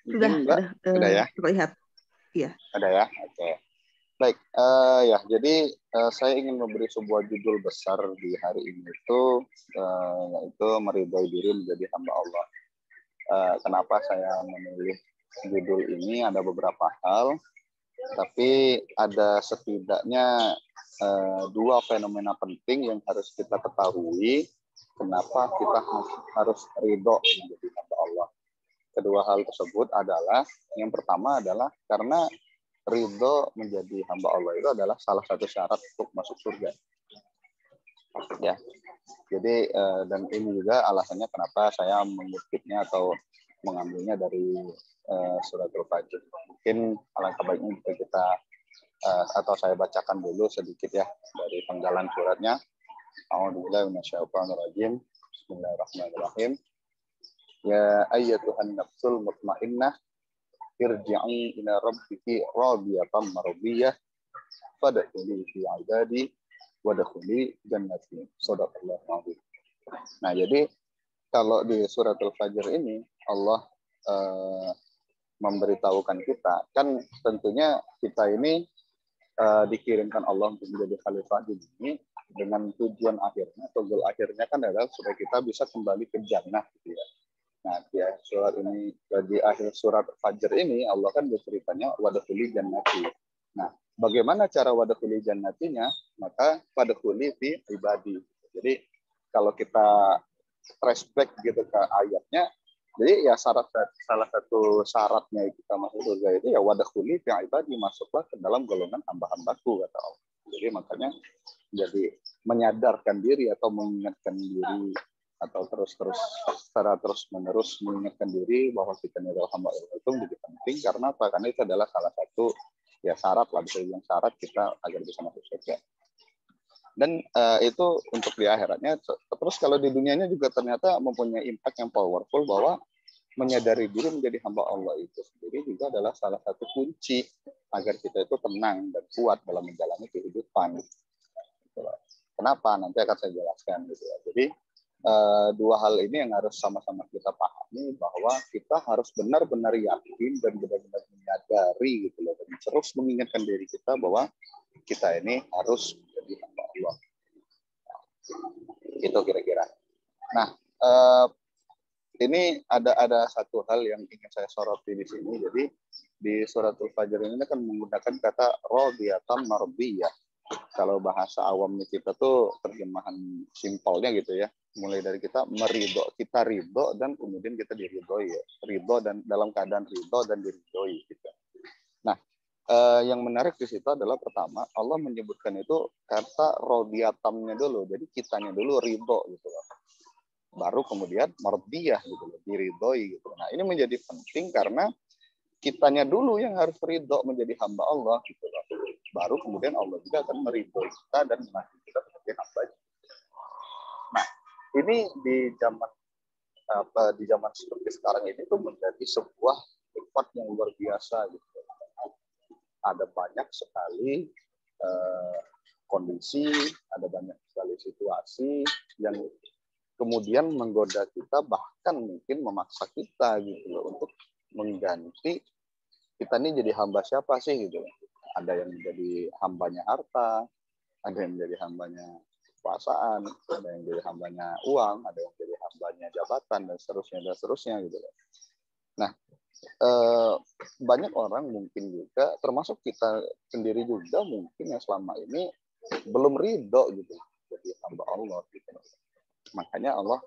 Sudah, Mbak? Sudah ya? terlihat. Iya. Ada ya? Oke. Baik, ya. Jadi saya ingin memberi sebuah judul besar di hari ini itu yaitu meridhai diri menjadi hamba Allah. Kenapa saya memilih judul ini? Ada beberapa hal, tapi ada setidaknya dua fenomena penting yang harus kita ketahui. Kenapa kita harus ridho menjadi hamba Allah? Kedua hal tersebut adalah, yang pertama adalah karena ridho menjadi hamba Allah itu adalah salah satu syarat untuk masuk surga. Ya, jadi dan ini juga alasannya kenapa saya mengutipnya atau mengambilnya dari surat Al-Fajr. Mungkin alangkah baiknya jika kita atau saya bacakan dulu sedikit ya dari penggalan suratnya. A'udzubillahi minasyaitonirrajim. Bismillahirrahmanirrahim. Ya ayyatuhan nafsul mutmainnah irji'i ila rabbiki radiyatan mardiyah fadkhuli fi 'ibadi wadkhuli jannati. Shadaqallahu adzim. Nah, jadi kalau di surat Al-Fajr ini Allah memberitahukan kita, kan tentunya kita ini dikirimkan Allah untuk menjadi khalifah di bumi dengan tujuan akhirnya atau goal akhirnya kan adalah supaya kita bisa kembali ke jannah gitu ya. Nah, di akhir surat ini, di akhir surat Fajr ini Allah kan berceritanya wadkhuli jannati. Nah, bagaimana cara wadkhuli jannatinya? Maka wadkhuli fi ibadi. Jadi kalau kita flashback gitu ke ayatnya, jadi ya salah satu syaratnya kita masuk surga itu ya wadkhuli fi ibadi, masuklah ke dalam golongan hamba-hambaku kata Allah. Jadi makanya jadi menyadarkan diri atau mengingatkan diri atau secara terus-menerus mengingatkan diri bahwa kita adalah hamba Allah itu menjadi penting. Karena apa? Karena itu adalah salah satu ya syarat lah, bisa dibilang syarat kita agar bisa masuk surga. Dan itu untuk di akhiratnya. Terus kalau di dunianya juga ternyata mempunyai impact yang powerful, bahwa menyadari diri menjadi hamba Allah itu sendiri juga adalah salah satu kunci agar kita itu tenang dan kuat dalam menjalani kehidupan. Kenapa? Nanti akan saya jelaskan gitu ya. Jadi dua hal ini yang harus sama-sama kita pahami, bahwa kita harus benar-benar yakin dan benar-benar menyadari gitu loh, dan terus mengingatkan diri kita bahwa kita ini harus menjadi hamba Allah. Itu kira-kira. Nah, ini ada satu hal yang ingin saya soroti di sini. Jadi di surat Al-Fajr ini kan menggunakan kata radiyatan mardiyah. Kalau bahasa awamnya kita tuh terjemahan simpelnya gitu ya, mulai dari kita meridho, kita ridho dan kemudian kita diridhoi ya, ridho dan dalam keadaan ridho dan diridhoi gitu. Nah, yang menarik di situ adalah pertama Allah menyebutkan itu kata rodiyatamnya dulu, jadi kitanya dulu ridho gitu loh, baru kemudian mardiyah gitu loh, diridhoi gitu. Nah, ini menjadi penting karena kitanya dulu yang harus ridho menjadi hamba Allah gitu loh. Baru kemudian Allah juga akan meridhoi kita dan mengasihi kita sebagai hamba. Nah, ini di zaman seperti sekarang ini tuh menjadi sebuah nikmat yang luar biasa gitu. Ada banyak sekali kondisi, ada banyak sekali situasi yang kemudian menggoda kita, bahkan mungkin memaksa kita gitu loh untuk mengganti kita ini jadi hamba siapa sih gitu. Ada yang menjadi hambanya harta, ada yang menjadi hambanya kekuasaan, ada yang jadi hambanya uang, ada yang jadi hambanya jabatan dan seterusnya gitu. Nah, banyak orang mungkin juga, termasuk kita sendiri juga mungkin yang selama ini belum ridho gitu jadi hamba Allah gitu. Makanya Allah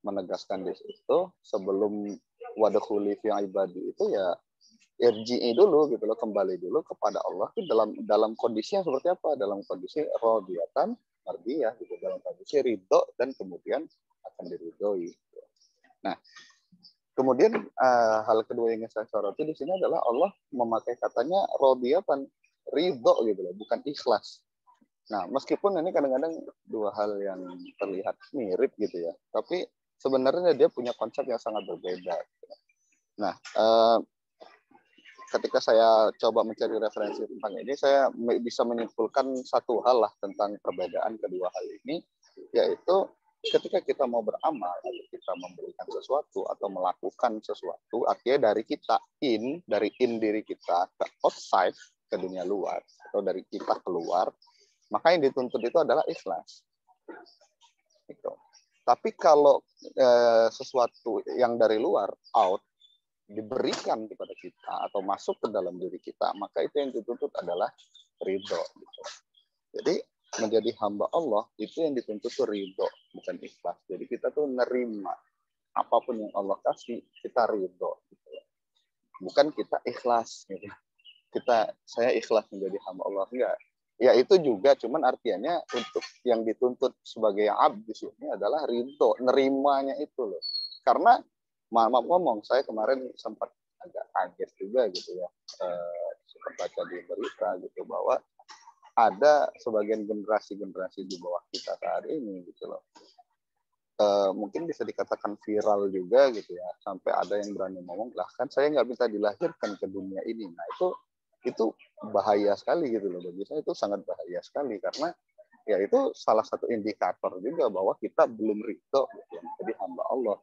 menegaskan di situ sebelum wadkhuli fi ibadi itu ya irji'i dulu gitu loh, kembali dulu kepada Allah itu dalam kondisi yang seperti apa? Dalam kondisi radiyatan mardiyah gitu, dalam kondisi ridho dan kemudian akan diridhoi. Nah, kemudian hal kedua yang saya soroti di sini adalah Allah memakai katanya radiyatan, ridho gitu loh, bukan ikhlas. Nah, meskipun ini kadang-kadang dua hal yang terlihat mirip gitu ya, tapi sebenarnya dia punya konsep yang sangat berbeda. Nah, ketika saya coba mencari referensi tentang ini, saya bisa menyimpulkan satu hal lah tentang perbedaan kedua hal ini, yaitu ketika kita mau beramal, atau kita memberikan sesuatu atau melakukan sesuatu, artinya dari diri kita ke outside, ke dunia luar, atau dari kita keluar, maka yang dituntut itu adalah ikhlas. Gitu. Tapi kalau sesuatu yang dari luar, out, diberikan kepada kita atau masuk ke dalam diri kita, maka itu yang dituntut adalah ridho. Gitu. Jadi menjadi hamba Allah itu yang dituntut tuh ridho, bukan ikhlas. Jadi kita tuh nerima apapun yang Allah kasih, kita ridho. Gitu. Bukan kita ikhlas. Gitu. Saya ikhlas menjadi hamba Allah, enggak. Ya itu juga, cuman artinya untuk yang dituntut sebagai abd di sini adalah ridho, nerimanya itu loh. Karena maaf ngomong, saya kemarin sempat agak kaget juga gitu ya, sempat baca di berita gitu bahwa ada sebagian generasi di bawah kita saat ini gitu loh. Mungkin bisa dikatakan viral juga gitu ya, sampai ada yang berani ngomong, lah kan saya nggak bisa dilahirkan ke dunia ini. Nah itu bahaya sekali gitu loh, bagi saya itu sangat bahaya sekali, karena ya itu salah satu indikator juga bahwa kita belum ridho gitu, menjadi hamba Allah.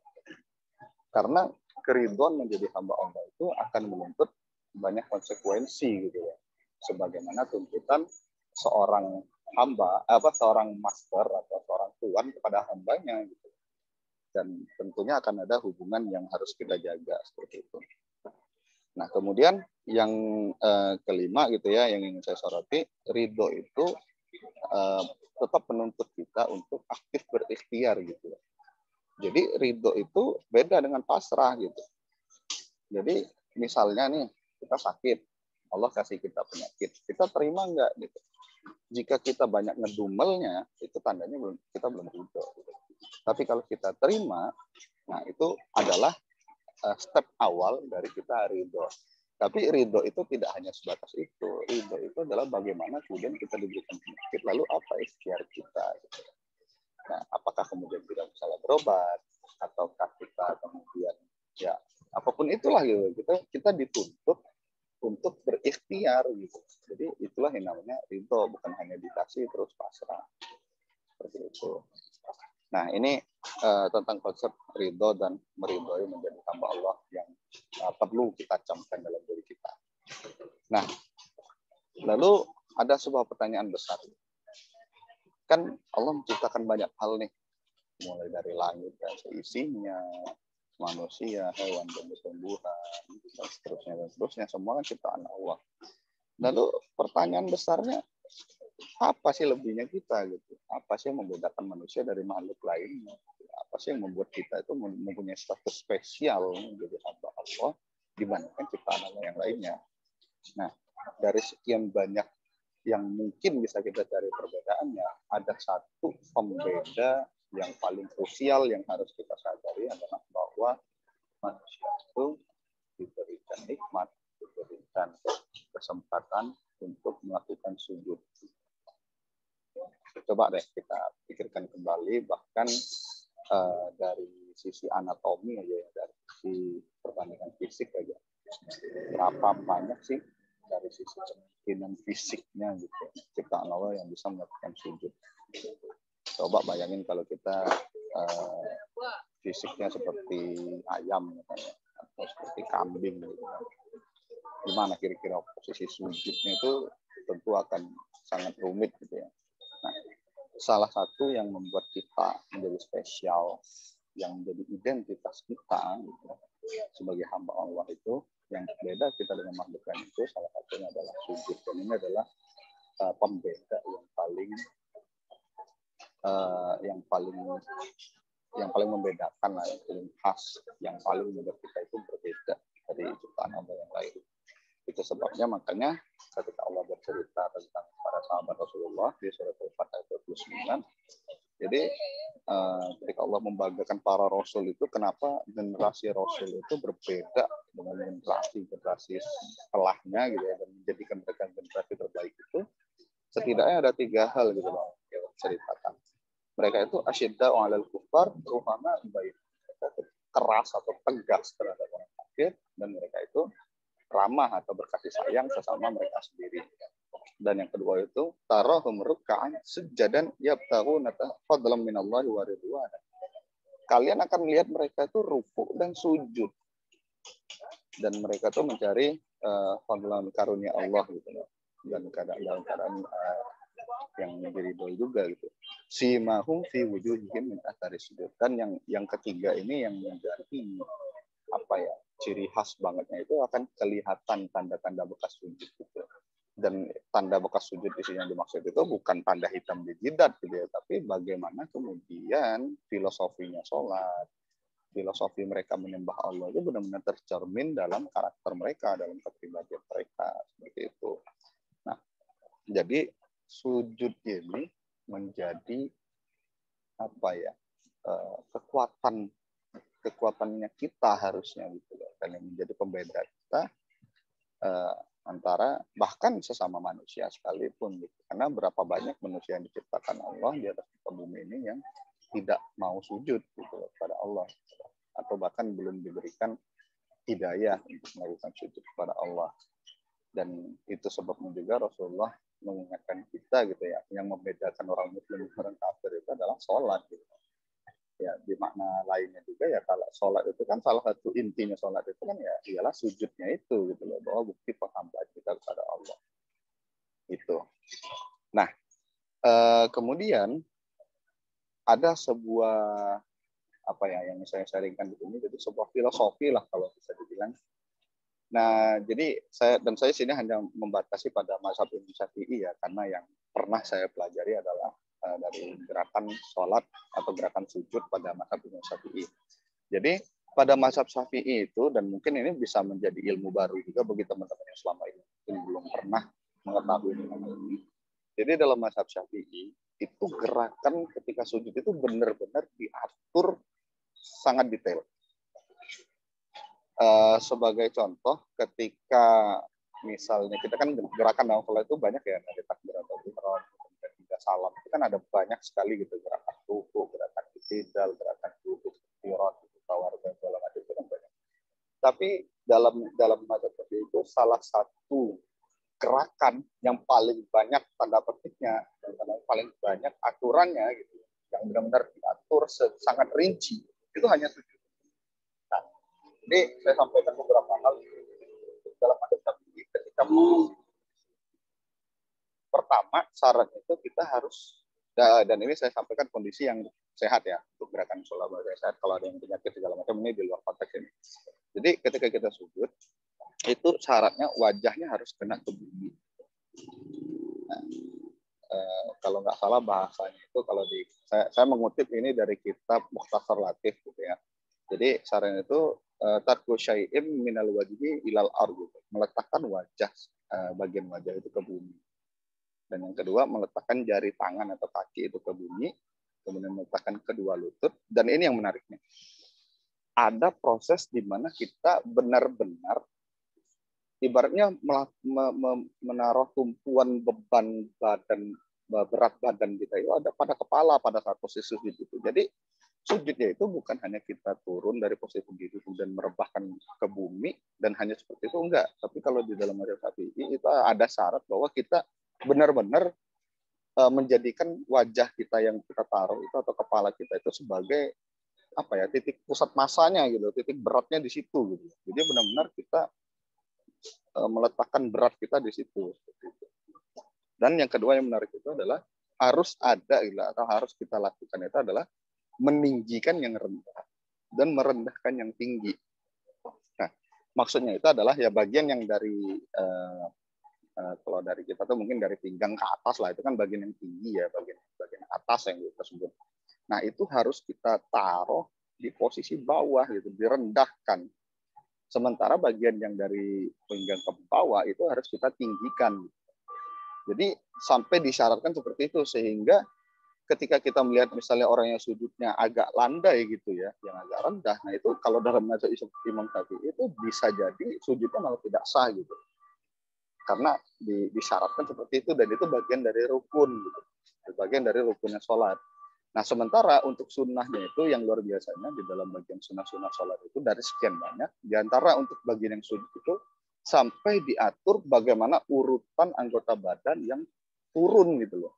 Karena keridhoan menjadi hamba Allah itu akan menuntut banyak konsekuensi gitu ya, sebagaimana tuntutan seorang seorang master atau seorang tuan kepada hambanya gitu. Dan tentunya akan ada hubungan yang harus kita jaga seperti itu. Nah, kemudian yang kelima gitu ya, yang ingin saya soroti, ridho itu tetap menuntut kita untuk aktif berikhtiar gitu. Jadi ridho itu beda dengan pasrah gitu. Jadi misalnya nih, kita sakit, Allah kasih kita penyakit, kita terima enggak gitu. Jika kita banyak ngedumelnya, itu tandanya kita belum ridho. Gitu. Tapi kalau kita terima, nah itu adalah step awal dari kita ridho. Tapi ridho itu tidak hanya sebatas itu. Ridho itu adalah bagaimana kemudian kita diberikan penyakit, lalu apa ikhtiar kita. Gitu. Nah, apakah kemudian kita misalnya berobat, ataukah kita kemudian ya apapun itulah gitu. Kita dituntut untuk berikhtiar gitu. Jadi itulah yang namanya ridho, bukan hanya dikasih terus pasrah. Seperti itu. Nah, ini tentang konsep ridho dan meridhoi menjadi hamba Allah yang perlu kita camkan dalam diri kita. Nah, lalu ada sebuah pertanyaan besar. Kan Allah menciptakan banyak hal nih, mulai dari langit dan seisinya, manusia, hewan, dan tumbuhan, dan seterusnya, semua kan ciptaan Allah. Lalu pertanyaan besarnya, apa sih lebihnya kita gitu? Apa sih yang membedakan manusia dari makhluk lainnya? Apa sih yang membuat kita itu mempunyai status spesial menjadi hamba Allah dibandingkan ciptaan Allah yang lainnya? Nah, dari sekian banyak yang mungkin bisa kita cari perbedaannya, ada satu pembeda yang paling krusial yang harus kita sadari adalah bahwa manusia itu diberikan nikmat, diberikan kesempatan untuk melakukan sujud. Coba deh kita pikirkan kembali, bahkan dari sisi anatomi aja ya, dari sisi perbandingan fisik aja, berapa banyak sih dari sisi kemungkinan fisiknya gitu ciptaan Allah yang bisa melakukan sujud. Coba bayangin kalau kita fisiknya seperti ayam misalnya, atau seperti kambing gitu. Gimana kira-kira posisi sujudnya itu tentu akan sangat rumit gitu ya. Nah, salah satu yang membuat kita menjadi spesial, yang menjadi identitas kita gitu, sebagai hamba Allah itu, yang berbeda kita dengan makhluk lain itu salah satunya adalah sujud. Dan ini adalah pembeda yang paling membedakan lah, yang paling khas, yang paling membuat kita itu berbeda dari ciptaan Allah yang lain. Itu sebabnya makanya ketika Allah bercerita tentang para sahabat Rasulullah di surat Al-Fatih ayat 29, jadi ketika Allah membanggakan para Rasul itu, kenapa generasi Rasul itu berbeda dengan generasi setelahnya gitu ya, dan menjadikan mereka generasi terbaik itu, setidaknya ada 3 hal gitu loh yang ceritakan. Mereka itu asyidda 'alal kufar, ruhama baik. Mereka keras atau tegas terhadap orang kafir, dan mereka itu ramah atau berkasih sayang sesama mereka sendiri. Dan yang kedua itu tarahum ruk'an sujadan yabtaghuna fadlan minallahi wa ridwana. Kalian akan melihat mereka itu rukuk dan sujud. Dan mereka tuh mencari fadlan karunia Allah gitu loh. Dan dalam keadaan yang menjadi doi juga gitu. Simahum fi wujuhihim min athari sujud. Dan yang ketiga ini yang menjadi apa ya, ciri khas bangetnya itu akan kelihatan tanda-tanda bekas sujud gitu. Dan tanda bekas sujud di sini yang dimaksud itu bukan tanda hitam di jidat gitu ya, tapi bagaimana kemudian filosofinya sholat, filosofi mereka menyembah Allah itu benar-benar tercermin dalam karakter mereka, dalam kepribadian mereka seperti itu. Nah, jadi sujud ini menjadi apa ya, kekuatannya kita harusnya gitu loh, dan yang menjadi pembeda kita antara bahkan sesama manusia sekalipun gitu. Karena berapa banyak manusia yang diciptakan Allah di atas bumi ini yang tidak mau sujud gitu kepada Allah, atau bahkan belum diberikan hidayah untuk melakukan sujud kepada Allah. Dan itu sebabnya juga Rasulullah mengingatkan kita gitu ya, yang membedakan orang muslim dan orang kafir itu adalah sholat gitu. Ya, di makna lainnya juga ya, kalau sholat itu kan salah satu intinya sholat itu kan ya ialah sujudnya itu gitu loh, bahwa bukti penghambaan kita kepada Allah itu. Nah, kemudian ada sebuah apa ya yang saya sharingkan di sini, jadi sebuah filosofi lah kalau bisa dibilang. Nah, jadi saya sini hanya membatasi pada mazhab Imam Syafi'i ya, karena yang pernah saya pelajari adalah dari gerakan sholat atau gerakan sujud pada mazhab Imam Syafi'i. Jadi pada mazhab Syafi'i itu, dan mungkin ini bisa menjadi ilmu baru juga bagi teman-teman yang selama ini belum pernah mengetahui ini. Jadi dalam mazhab Syafi'i itu gerakan ketika sujud itu benar-benar diatur sangat detail. Sebagai contoh, ketika misalnya kita kan gerakan dalam sholat itu banyak ya, dari takbiratul ihram, kemudian hingga salam, itu kan ada banyak sekali gitu, gerakan ruku, gerakan i'tidal, gerakan duduk, istirahat, tawarruk, segala macam itu kan banyak. Tapi dalam mazhab itu salah satu gerakan yang paling banyak tanda petiknya dan paling banyak aturannya gitu, yang benar-benar diatur sangat rinci, itu hanya sujud. Nah, ini saya sampaikan beberapa hal dalam mazhab Syafi'i ketika pertama syarat itu kita harus, dan ini saya sampaikan kondisi yang sehat ya, untuk gerakan sholat sehat. Kalau ada yang penyakit segala macam ini di luar konteks ini. Jadi ketika kita sujud itu syaratnya wajahnya harus kena ke bumi. Nah, kalau nggak salah bahasanya itu, kalau saya mengutip ini dari kitab Mukhtasar Latif gitu ya. Jadi syaratnya itu tarku syai'im minal wajhi ilal ardh, meletakkan wajah, bagian wajah itu ke bumi. Dan yang kedua, meletakkan jari tangan atau kaki itu ke bumi, kemudian meletakkan kedua lutut. Dan ini yang menariknya, ada proses di mana kita benar-benar ibaratnya menaruh tumpuan beban badan, berat badan kita itu ada pada kepala pada saat posisi sujud itu. Jadi sujudnya itu bukan hanya kita turun dari posisi berdiri kemudian merebahkan ke bumi dan hanya seperti itu, enggak. Tapi kalau di dalam mazhab Syafi'i itu ada syarat bahwa kita benar-benar menjadikan wajah kita yang kita taruh itu atau kepala kita itu sebagai apa ya, titik pusat masanya gitu, titik beratnya di situ gitu. Jadi benar-benar kita meletakkan berat kita di situ. Dan yang kedua yang menarik itu adalah harus ada atau harus kita lakukan itu adalah meninggikan yang rendah dan merendahkan yang tinggi. Nah, maksudnya itu adalah ya bagian yang dari kalau dari kita tuh mungkin dari pinggang ke atas lah, itu kan bagian yang tinggi ya, bagian atas yang kita sebut. Nah, itu harus kita taruh di posisi bawah gitu, direndahkan. Sementara bagian yang dari pinggang ke bawah itu harus kita tinggikan. Jadi sampai disyaratkan seperti itu, sehingga ketika kita melihat misalnya orang yang sujudnya agak landai gitu ya, yang agak rendah, nah itu kalau dalam mazhab Imam Syafi'i itu bisa jadi sujudnya malah tidak sah gitu. Karena disyaratkan seperti itu, dan itu bagian dari rukun gitu. Bagian dari rukunnya sholat. Nah, sementara untuk sunnahnya itu yang luar biasanya di dalam bagian sunnah-sunnah sholat itu dari sekian banyak, di antara untuk bagian yang sujud itu sampai diatur bagaimana urutan anggota badan yang turun gitu loh.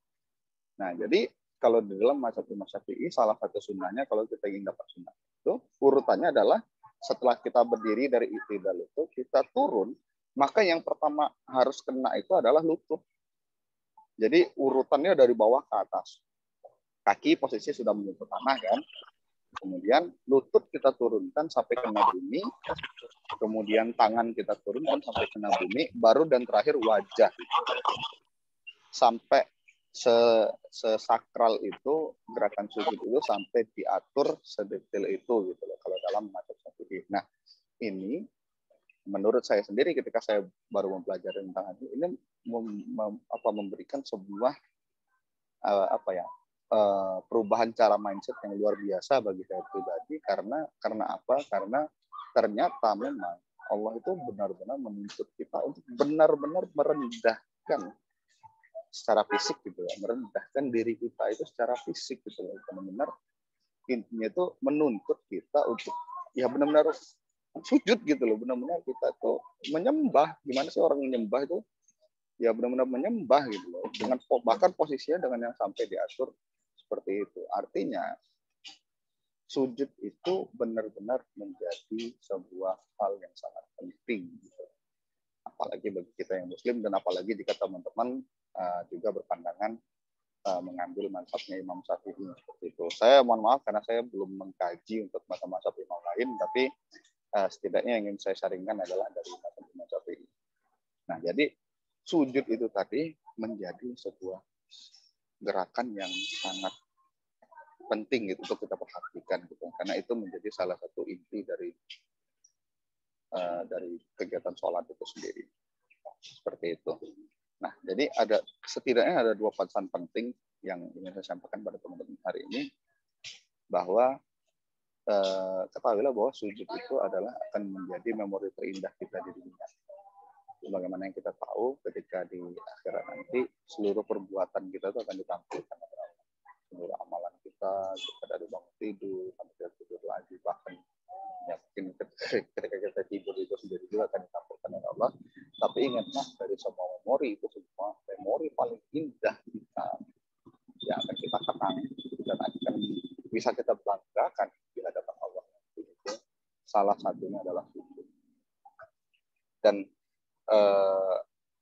Nah, jadi kalau di dalam mazhab Imam Syafi'i, salah satu sunnahnya kalau kita ingin dapat sunnah itu urutannya adalah setelah kita berdiri dari i'tidal itu kita turun, maka yang pertama harus kena itu adalah lutut. Jadi urutannya dari bawah ke atas. Kaki posisi sudah menyentuh tanah kan. Kemudian lutut kita turunkan sampai kena bumi. Kemudian tangan kita turunkan sampai kena bumi. Baru dan terakhir wajah. Sampai sesakral itu gerakan sujud itu sampai diatur sedetail itu gitu loh kalau dalam mazhab Syafi'i. Nah, ini menurut saya sendiri ketika saya baru mempelajari tentang ini memberikan sebuah perubahan cara mindset yang luar biasa bagi saya pribadi karena apa? Karena ternyata memang Allah itu benar-benar menuntut kita untuk benar-benar merendahkan secara fisik gitu ya, merendahkan diri kita itu secara fisik gitu loh. Benar-benar intinya itu menuntut kita untuk ya benar-benar sujud gitu loh, benar-benar kita tuh menyembah. Gimana sih orang menyembah itu? Ya benar-benar menyembah gitu loh. Dengan bahkan posisinya dengan yang sampai diatur seperti itu. Artinya sujud itu benar-benar menjadi sebuah hal yang sangat penting gitu. Apalagi bagi kita yang muslim dan apalagi jika teman-teman juga berpandangan mengambil mazhabnya Imam Syafi'i seperti itu. Saya mohon maaf karena saya belum mengkaji untuk mazhab imam lain, tapi setidaknya yang ingin saya sharingkan adalah dari mazhab Imam Syafi'i. Nah, jadi sujud itu tadi menjadi sebuah gerakan yang sangat penting gitu untuk kita perhatikan gitu, karena itu menjadi salah satu inti dari kegiatan sholat itu sendiri. Seperti itu. Nah, jadi setidaknya ada dua pesan penting yang ingin saya sampaikan pada teman-teman hari ini, bahwa ketahuilah bahwa sujud itu adalah akan menjadi memori terindah kita di dunia. Bagaimana yang kita tahu ketika di akhirat nanti seluruh perbuatan kita itu akan ditampilkan oleh Allah. Seluruh amalan kita dari bangun tidur sampai kita tidur lagi, bahkan ya mungkin ketika kita tidur itu sendiri juga akan ditampilkan oleh Allah. Tapi ingatlah, dari semua memori itu semua memori paling indah kita yang akan kita kenang dan akan bisa kita banggakan di hadapan Allah. Itu salah satunya adalah sujud. Dan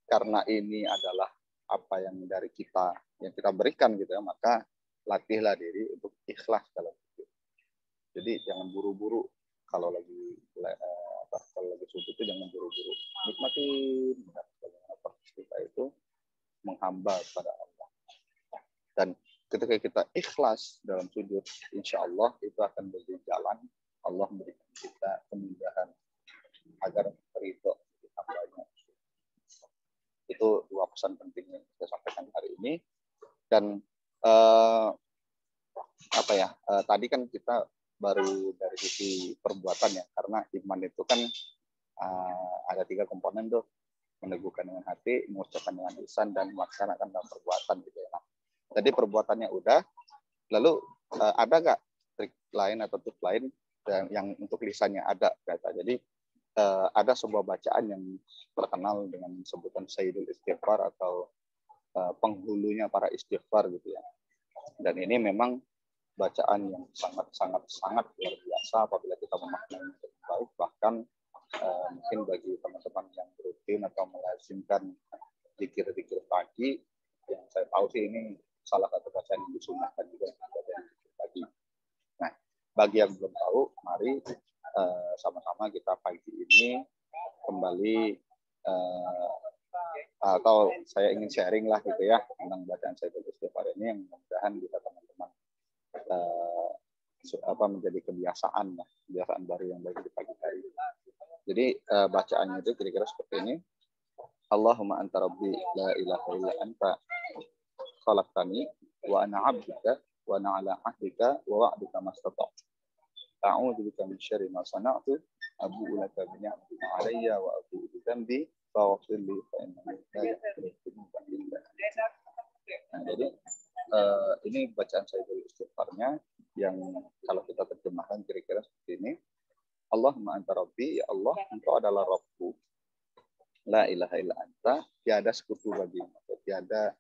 karena ini adalah apa yang dari kita yang kita berikan gitu ya, maka latihlah diri untuk ikhlas dalam sujud. Jadi jangan buru-buru kalau lagi sujud itu, jangan buru-buru, nikmati bagaimana proses kita itu menghamba kepada Allah. Dan ketika kita ikhlas dalam sujud, insya Allah itu akan menjadi jalan Allah memberikan kita kemudahan agar ridho di hambanya. Itu dua pesan penting yang saya sampaikan hari ini. Dan tadi kan kita baru dari sisi perbuatan ya, karena iman itu kan ada 3 komponen tuh: meneguhkan dengan hati, mengucapkan dengan lisan, dan melaksanakan dalam perbuatan gitu ya. Nah, jadi perbuatannya udah, lalu ada nggak trik lain atau tips lain yang untuk lisannya? Ada kata. Jadi ada sebuah bacaan yang terkenal dengan sebutan Sayyidul Istighfar atau penghulunya para istighfar gitu ya. Dan ini memang bacaan yang sangat luar biasa apabila kita memaknainya dengan baik. Bahkan mungkin bagi teman-teman yang rutin atau melazimkan zikir-zikir pagi, yang saya tahu sih ini salah satu bacaan yang disunahkan juga dari zikir pagi. Nah, bagi yang belum tahu, mari sama-sama kita pagi ini kembali atau saya ingin sharing lah gitu ya tentang bacaan Sayyidul Istighfar ini, yang mudah-mudahan bisa teman-teman menjadi kebiasaan baru yang baik di pagi hari. Jadi bacaannya itu kira-kira seperti ini: Allahumma anta rabbi la ilaha illa anta khalaqtani wa ana 'abduka wa ana 'ala 'ahdika wa wa'dika mastata'tu. A'udzu bika min syarri ma sana'tu abu'u laka bi ni'matika 'alayya wa abu'u bi dhanbi faghfir li fa innahu la yaghfiru dzunuba illa anta. Nah, jadi ini bacaan Sayyidul Istighfarnya yang kalau kita terjemahkan kira-kira seperti ini: Allahumma anta rabbi, ya Allah, engkau adalah Rabbku, La ilaha illa anta, tiada sekutu bagimu, atau tiada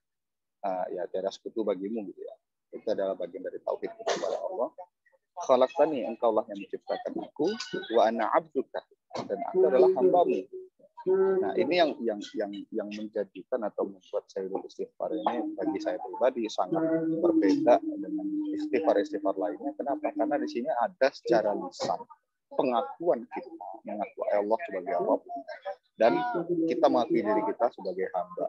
tiada sekutu bagimu gitu ya. Itu adalah bagian dari tauhid kepada Allah. Khalaqtani, engkaulah yang menciptakan aku, wa ana abduka, dan aku adalah hambamu. Nah, ini yang menjadikan atau membuat Sayyidul Istighfar ini bagi saya pribadi sangat berbeda dengan istighfar lainnya. Kenapa? Karena di sini ada secara lisan pengakuan kita, mengakui Allah sebagai Allah, dan kita mengakui diri kita sebagai hamba.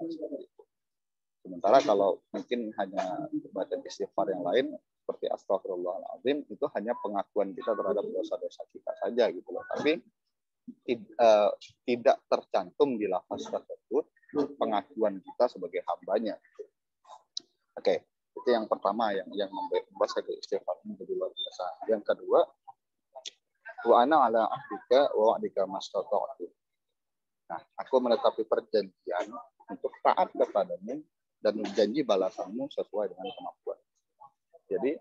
Sementara kalau mungkin hanya baca istighfar yang lain seperti astagfirullahaladzim, itu hanya pengakuan kita terhadap dosa-dosa kita saja gitu loh. Tapi tidak tercantum di lafaz tersebut pengakuan kita sebagai hambanya. Oke, itu yang pertama yang membuat saya istighfar menjadi luar biasa. Yang kedua, wa ana ala ahdika wa wa'dika mastata'tu. Nah, aku menetapi perjanjian untuk taat kepadamu dan janji balasanmu sesuai dengan kemampuan. Jadi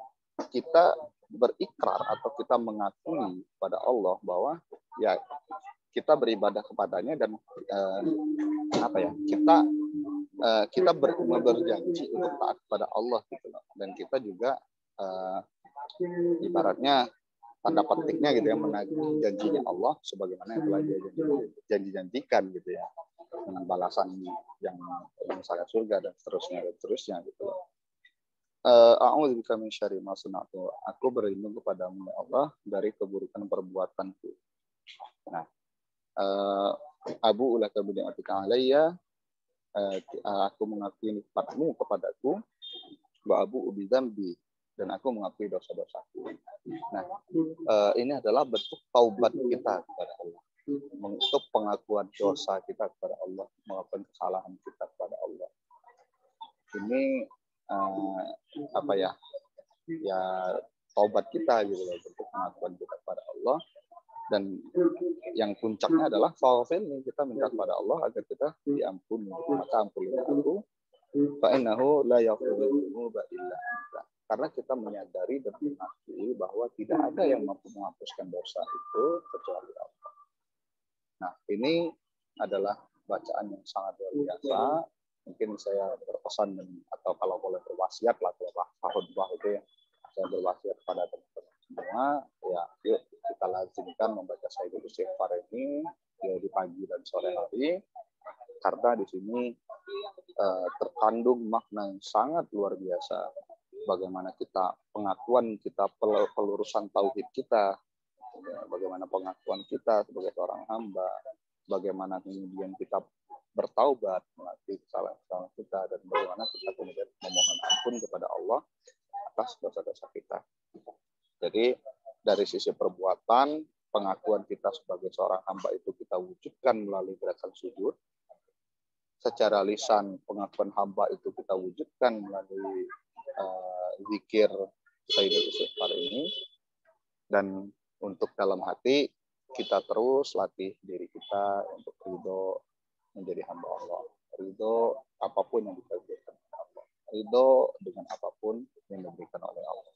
kita berikrar atau kita mengakui pada Allah bahwa ya kita beribadah kepadanya dan kita berjanji untuk taat kepada Allah gitu loh. Dan kita juga ibaratnya tanda petiknya gitu ya, menagih janjinya Allah sebagaimana yang telah janjikan gitu ya, dengan balasan yang sangat surga dan seterusnya gitu loh. A'udzubika min syarri ma sana'tu. Aku berlindung kepadamu ya Allah dari keburukan perbuatanku. Nah, Abu ulaka bi ni'matika alayya, aku mengakui nikmatmu kepadaku, wa abu bi dzambi, dan aku mengakui dosa-dosaku. Nah, ini adalah bentuk taubat kita kepada Allah, bentuk pengakuan dosa kita kepada Allah, mengakukan kesalahan kita kepada Allah. Ini taubat kita gitu loh, bentuk pengakuan kita kepada Allah. Dan yang puncaknya adalah faufil, kita minta kepada Allah agar kita diampuni. Maka ampunilah aku, fa innahu la yaghfiru dzunuba illa anta. Karena kita menyadari dan mengakui bahwa tidak ada yang mampu menghapuskan dosa itu kecuali Allah. Nah, ini adalah bacaan yang sangat luar biasa. Mungkin saya berpesan atau kalau boleh berwasiat lah, khutbah itu ya, saya berwasiat pada teman-teman semua, ya yuk kita lazimkan membaca Sayyidul Istighfar ini ya di pagi dan sore hari, karena di sini terkandung makna yang sangat luar biasa. Bagaimana kita pengakuan kita, pelurusan tauhid kita, bagaimana pengakuan kita sebagai seorang hamba, bagaimana kemudian kita bertaubat mengakui kesalahan kita, dan bagaimana kita kemudian memohon ampun kepada Allah atas dosa-dosa kita. Jadi dari sisi perbuatan, pengakuan kita sebagai seorang hamba itu kita wujudkan melalui gerakan sujud. Secara lisan, pengakuan hamba itu kita wujudkan melalui zikir Sayyidul Istighfar ini. Dan untuk dalam hati, kita terus latih diri kita untuk ridho menjadi hamba Allah. Ridho apapun yang diberikan oleh Allah. Ridho dengan apapun yang diberikan oleh Allah.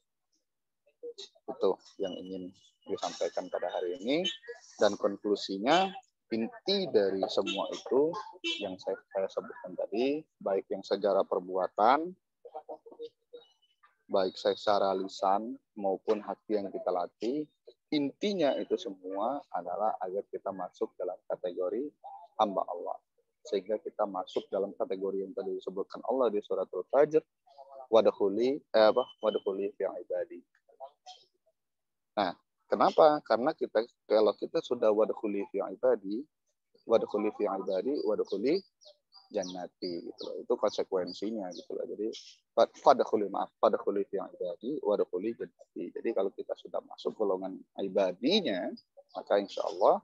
Itu yang ingin disampaikan pada hari ini. Dan konklusinya, inti dari semua itu yang saya sebutkan tadi, baik yang secara perbuatan, baik secara lisan maupun hati yang kita latih, intinya itu semua adalah agar kita masuk dalam kategori hamba Allah. Sehingga kita masuk dalam kategori yang tadi disebutkan Allah di suratul Fajr, wadkhuli fi ibadi. Nah, kenapa? Karena kalau kita sudah wadkhuli fi ibadi, wadkhuli jannati gitu loh. Itu konsekuensinya gitu loh. Jadi fadkhuli fi ibadi wadkhuli jannati. Jadi kalau kita sudah masuk golongan ibadinya, maka insya Allah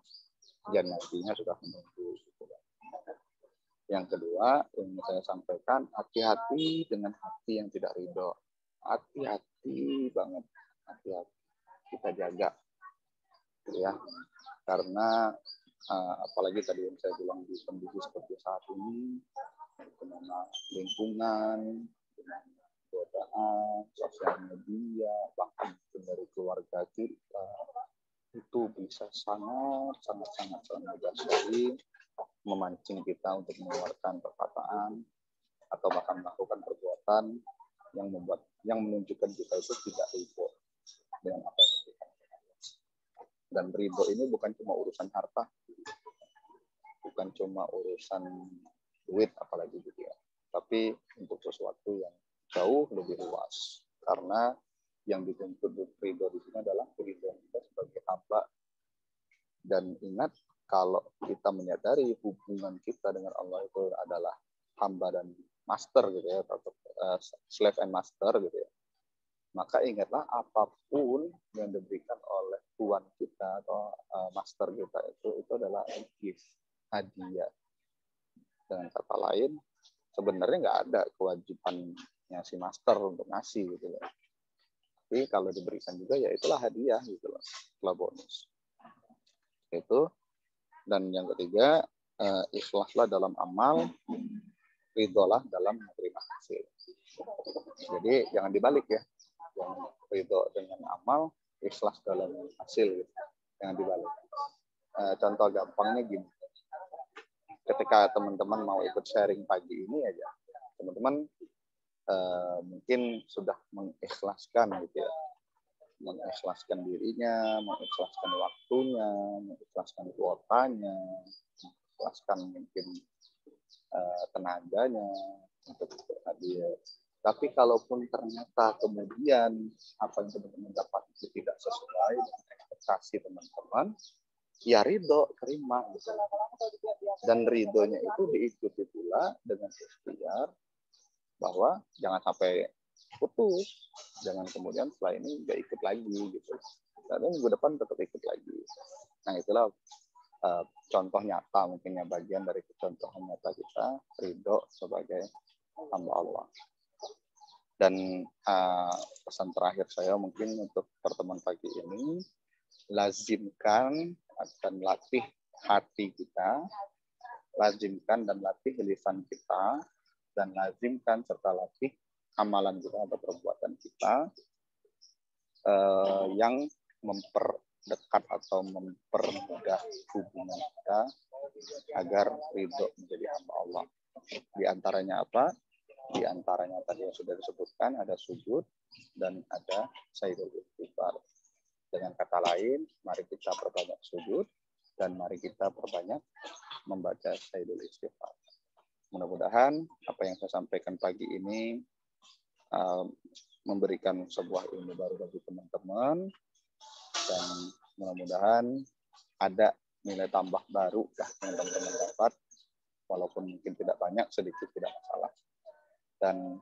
jannatinya sudah menunggu gitu loh. Yang kedua yang saya sampaikan, hati-hati dengan hati yang tidak ridho. Hati-hati banget, hati-hati kita jaga gitu ya, karena apalagi tadi yang saya bilang di kondisi seperti saat ini, dengan lingkungan, dengan godaan sosial media, bahkan dari keluarga kita, itu bisa sangat mudah sekali memancing kita untuk mengeluarkan perkataan atau bahkan melakukan perbuatan yang menunjukkan kita itu tidak ridho dengan apa yang kita lakukan. Dan ridho ini bukan cuma urusan harta, bukan cuma urusan duit apalagi gitu ya, tapi untuk sesuatu yang jauh lebih luas. Karena yang dituntut ridho di sini adalah keridhaan kita sebagai hamba. Dan ingat, kalau kita menyadari hubungan kita dengan Allah itu adalah hamba dan master gitu ya, atau slave and master gitu ya, maka ingatlah apapun yang diberikan oleh tuan kita atau master kita itu adalah gift, hadiah. Dengan kata lain, sebenarnya nggak ada kewajibannya si master untuk ngasih gitu ya. Tapi kalau diberikan juga ya itulah hadiah gitu loh, itulah bonus. Itu. Dan yang ketiga, ikhlaslah dalam amal, ridholah dalam menerima hasil. Jadi jangan dibalik ya, yang ridho dengan amal, ikhlas dalam hasil gitu. Jangan dibalik. Contoh gampangnya gini, ketika teman-teman mau ikut sharing pagi ini aja, teman-teman mungkin sudah mengikhlaskan gitu ya, mengikhlaskan dirinya, mengikhlaskan waktunya, mengikhlaskan kuotanya, mengikhlaskan mungkin tenaganya untuk hadir. Tapi kalaupun ternyata kemudian apa yang teman-teman dapat itu tidak sesuai dengan ekspektasi teman-teman, ya ridho, terima. Gitu. Dan ridhonya itu diikuti pula dengan ikhtiar bahwa jangan sampai putus, jangan kemudian setelah ini nggak ikut lagi gitu. Dan minggu depan tetap ikut lagi. Nah itulah contoh nyata mungkin yang bagian dari contoh nyata kita ridho sebagai hamba Allah. Dan pesan terakhir saya mungkin untuk pertemuan pagi ini, lazimkan dan latih hati kita, lazimkan dan latih lisan kita, dan lazimkan serta latih amalan kita atau perbuatan kita yang memperdekat atau mempermudah hubungan kita agar ridho menjadi hamba Allah. Di antaranya apa? Di antaranya tadi yang sudah disebutkan, ada sujud dan ada sayyidul istighfar. Dengan kata lain, mari kita perbanyak sujud dan mari kita perbanyak membaca sayyidul istighfar. Mudah-mudahan apa yang saya sampaikan pagi ini memberikan sebuah ilmu baru bagi teman-teman, dan mudah-mudahan ada nilai tambah baru yang teman-teman dapat, walaupun mungkin tidak banyak, sedikit tidak masalah. Dan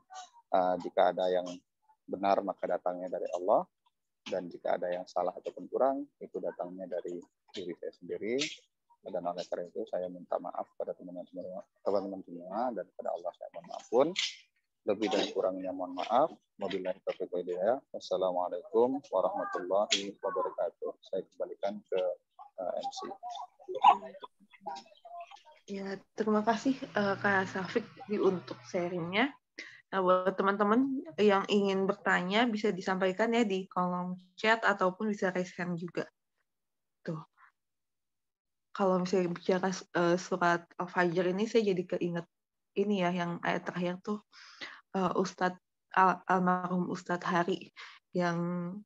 jika ada yang benar maka datangnya dari Allah, dan jika ada yang salah ataupun kurang itu datangnya dari diri saya sendiri. Dan oleh karena itu saya minta maaf pada teman-teman semua, dan kepada Allah saya mohon ampun. Lebih dan kurangnya mohon maaf. Wabillahi taufiq wal hidayah. Wassalamualaikum warahmatullahi wabarakatuh. Saya kembalikan ke MC. Ya, terima kasih Kak Syafiq untuk sharingnya. Nah, buat teman-teman yang ingin bertanya bisa disampaikan ya di kolom chat ataupun bisa raise hand juga. Tuh. Kalau misalnya bicara surat Al-Fajr ini, saya jadi keinget ini ya, yang ayat terakhir tuh Ustadz almarhum Ustadz Hari, yang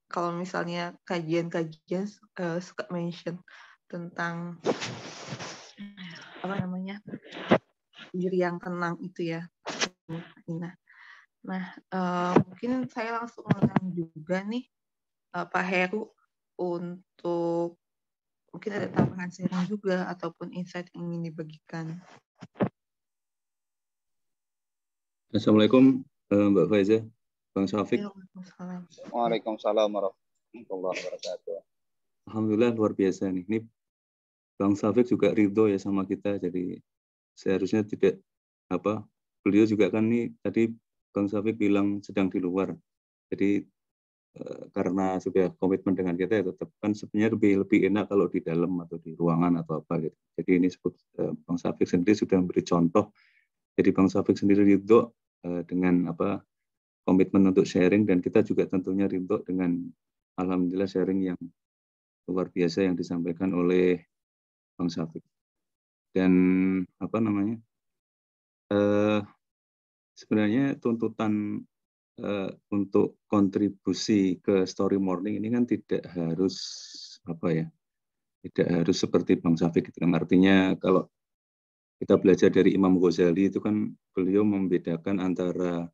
kalau misalnya kajian-kajian suka mention tentang apa namanya, diri yang tenang itu ya. Nah, mungkin saya langsung menang juga nih Pak Heru untuk mungkin ada tambahan sharing juga ataupun insight yang ingin dibagikan. Assalamualaikum Mbak Faiza, Bang Syafiq. Waalaikumsalam warahmatullahi wabarakatuh. Alhamdulillah luar biasa nih. Ini Bang Syafiq juga ridho ya sama kita, jadi seharusnya tidak beliau juga kan nih tadi Bang Syafiq bilang sedang di luar. Jadi karena sudah komitmen dengan kita ya tetap kan sebenarnya lebih enak kalau di dalam atau di ruangan atau apa gitu. Jadi ini Bang Syafiq sendiri sudah memberi contoh. Jadi Bang Syafiq sendiri ridho dengan komitmen untuk sharing, dan kita juga tentunya ridho dengan alhamdulillah sharing yang luar biasa yang disampaikan oleh Bang Syafiq. Dan apa namanya? Sebenarnya tuntutan untuk kontribusi ke story morning ini kan tidak harus apa ya? Tidak harus seperti Bang Syafiq gitu. Artinya kalau kita belajar dari Imam Ghazali itu kan beliau membedakan antara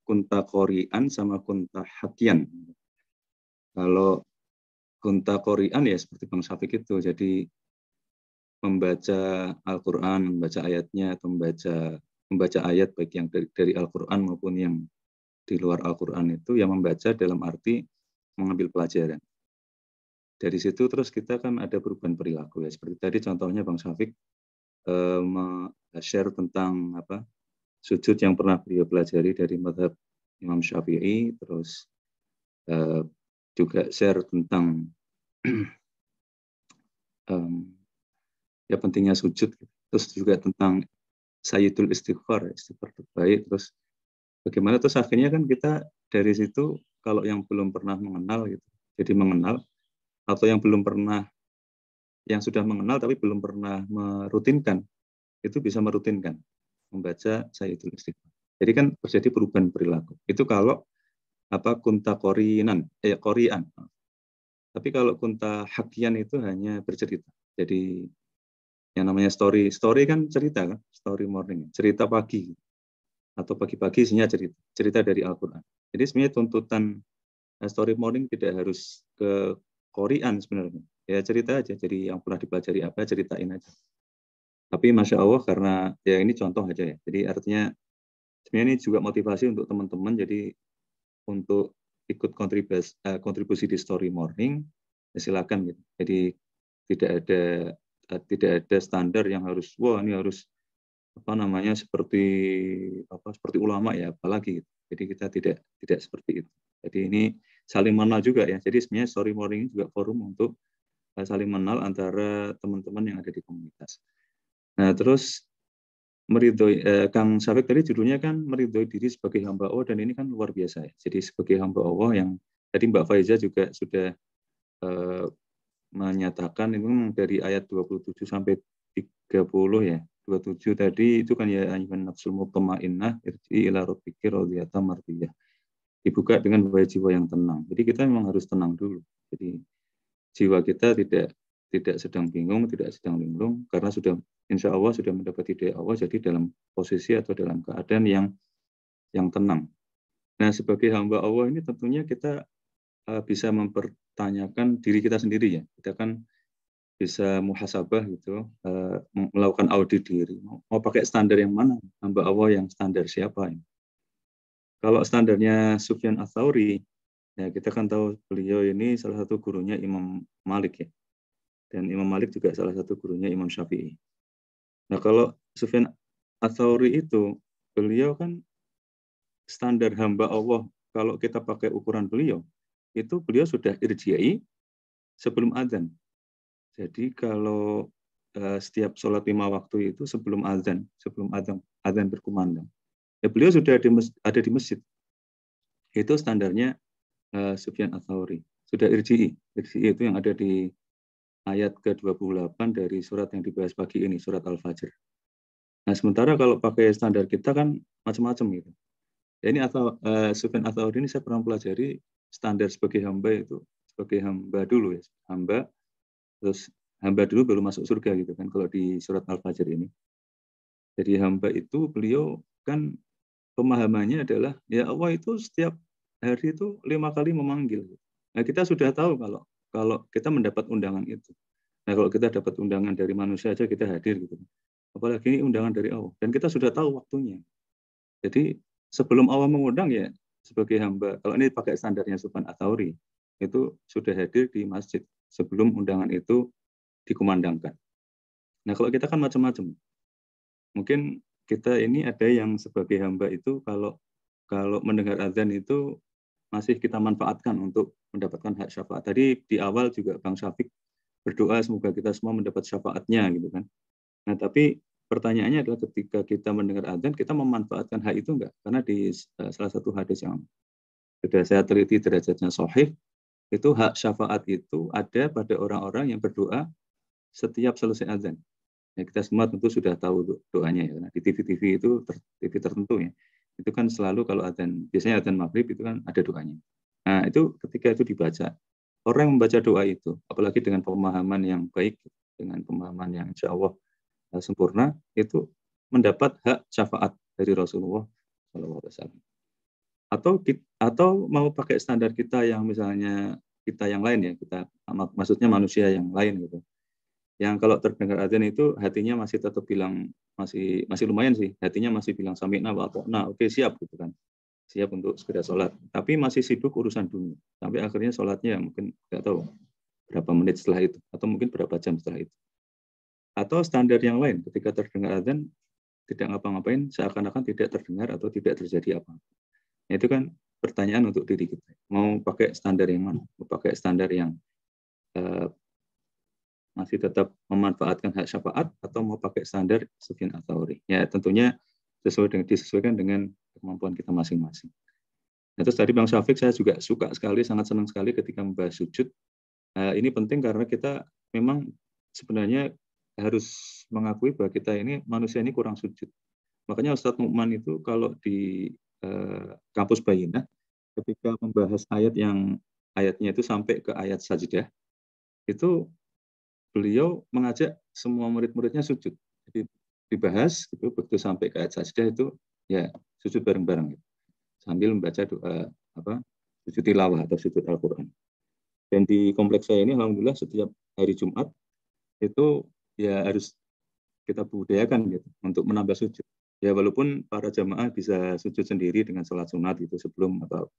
kunta qori'an sama kunta hakian. Kalau kunta qori'an ya seperti Bang Syafiq itu, jadi membaca Al-Quran, membaca ayatnya, atau membaca ayat baik yang dari Al-Quran maupun yang di luar Al-Quran itu, yang membaca dalam arti mengambil pelajaran. Dari situ terus kita kan ada perubahan perilaku ya. Seperti tadi contohnya Bang Syafiq share tentang sujud yang pernah beliau pelajari dari mazhab Imam Syafi'i, terus juga share tentang ya pentingnya sujud, terus juga tentang sayyidul istighfar terbaik, terus bagaimana terus akhirnya kan kita dari situ kalau yang belum pernah mengenal gitu, jadi mengenal, atau yang belum pernah, yang sudah mengenal tapi belum pernah merutinkan, itu bisa merutinkan membaca sayyidul istighfar. Jadi kan terjadi perubahan perilaku. Itu kalau kunta qori'an. Tapi kalau kunta hakian itu hanya bercerita. Jadi yang namanya story kan cerita kan, story morning, cerita pagi atau pagi-pagi isinya cerita dari Al-Quran. Jadi sebenarnya tuntutan story morning tidak harus ke Qori'an sebenarnya. Ya cerita aja, jadi yang pernah dipelajari apa, ceritain aja. Tapi Masya Allah, karena ya ini contoh aja ya. Jadi artinya sebenarnya ini juga motivasi untuk teman-teman, jadi untuk ikut kontribusi di story morning, ya silakan gitu. Jadi tidak ada standar yang harus, wah ini harus seperti ulama ya, apalagi gitu. Jadi kita tidak seperti itu. Jadi ini saling mengenal juga ya. Jadi sebenarnya story morning juga forum untuk saling mengenal antara teman-teman yang ada di komunitas. Nah, terus meridhoi, Kang Syafiq tadi judulnya kan meridhoi diri sebagai hamba Allah, dan ini kan luar biasa ya. Jadi sebagai hamba Allah yang tadi Mbak Faiza juga sudah menyatakan itu dari ayat 27 sampai 30 ya. 27 tadi itu kan ya ayyuhan nafsul mutmainnah irji'i ila rabbiki radhiyatan mardiyah. Dibuka dengan jiwa yang tenang. Jadi kita memang harus tenang dulu. Jadi jiwa kita tidak sedang bingung, tidak sedang linglung, karena sudah insya Allah sudah mendapat hidayah Allah, jadi dalam posisi atau dalam keadaan yang tenang. Nah, sebagai hamba Allah ini tentunya kita bisa mempertanyakan diri kita sendiri ya. Kita kan bisa muhasabah gitu, melakukan audit diri. Mau pakai standar yang mana? Hamba Allah yang standar siapa? Ya? Kalau standarnya Sufyan Ats-Tsauri, ya kita kan tahu beliau ini salah satu gurunya Imam Malik ya. Dan Imam Malik juga salah satu gurunya Imam Syafi'i. Nah, kalau Sufyan Ats-Tsauri itu, beliau kan standar hamba Allah, kalau kita pakai ukuran beliau, itu beliau sudah irji'i sebelum adzan. Jadi kalau setiap sholat 5 waktu itu sebelum adzan berkumandang, ya beliau sudah ada di masjid. Itu standarnya Sufyan Ats-Tsauri. Sudah irji'i. Irji'i itu yang ada di ayat ke-28 dari surat yang dibahas pagi ini, surat Al-Fajr. Nah, sementara kalau pakai standar kita kan macam-macam gitu. Ya, ini Sufyan Ats-Tsauri ini saya pernah pelajari standar sebagai hamba itu, sebagai hamba dulu ya. Hamba, terus hamba dulu baru masuk surga gitu kan kalau di surat Al-Fajr ini. Jadi hamba itu beliau kan pemahamannya adalah ya Allah itu setiap hari itu 5 kali memanggil. Nah, kita sudah tahu kalau kita mendapat undangan itu. Nah, kalau kita dapat undangan dari manusia aja kita hadir gitu. Apalagi ini undangan dari Allah, dan kita sudah tahu waktunya. Jadi sebelum Allah mengundang ya sebagai hamba, kalau ini pakai standarnya Sufyan Ats-Tsauri, itu sudah hadir di masjid sebelum undangan itu dikumandangkan. Nah, kalau kita kan macam-macam. Mungkin kita ini ada yang sebagai hamba itu kalau mendengar azan itu masih kita manfaatkan untuk mendapatkan hak syafaat. Tadi di awal juga Bang Syafiq berdoa semoga kita semua mendapat syafaatnya gitu kan. Nah, tapi pertanyaannya adalah ketika kita mendengar azan, kita memanfaatkan hak itu enggak? Karena di salah satu hadis yang sudah saya teliti derajatnya sahih, itu hak syafaat itu ada pada orang-orang yang berdoa setiap selesai azan. Ya, kita semua tentu sudah tahu doanya ya. Nah, di TV-TV itu TV tertentu ya. Itu kan selalu kalau azan, biasanya azan maghrib itu kan ada doanya. Nah, itu ketika itu dibaca, orang yang membaca doa itu, apalagi dengan pemahaman yang baik, dengan pemahaman yang insya Allah sempurna, itu mendapat hak syafaat dari Rasulullah SAW. Atau mau pakai standar kita yang misalnya kita yang lain ya, kita maksudnya manusia yang lain gitu. Yang kalau terdengar azan itu hatinya masih tetap bilang masih lumayan sih, hatinya masih bilang sami'na wa ata'na, oke siap gitu kan. Siap untuk segera sholat, tapi masih sibuk urusan dunia. Sampai akhirnya sholatnya mungkin nggak tahu berapa menit setelah itu, atau mungkin berapa jam setelah itu. Atau standar yang lain, ketika terdengar azan, tidak ngapa-ngapain, seakan-akan tidak terdengar atau tidak terjadi apa. Itu kan pertanyaan untuk diri kita. Mau pakai standar yang mana? Mau pakai standar yang masih tetap memanfaatkan hak syafaat, atau mau pakai standar Sufyan Ats-Tsauri? Ya tentunya disesuaikan dengan kemampuan kita masing-masing. Nah, terus tadi Bang Syafiq, saya juga suka sekali, sangat senang sekali ketika membahas sujud. Ini penting karena kita memang sebenarnya harus mengakui bahwa kita ini manusia ini kurang sujud. Makanya Ustadz Nu'man itu kalau di kampus Bayyinah, ketika membahas ayatnya itu sampai ke ayat sajdah, itu beliau mengajak semua murid-muridnya sujud. Jadi dibahas gitu, begitu sampai ke ayat sajdah itu ya sujud bareng-bareng gitu, sambil membaca doa sujud tilawah atau sujud Al-Quran. Dan di kompleks saya ini alhamdulillah setiap hari Jumat itu ya harus kita budayakan gitu untuk menambah sujud. Ya walaupun para jamaah bisa sujud sendiri dengan sholat sunat itu sebelum atau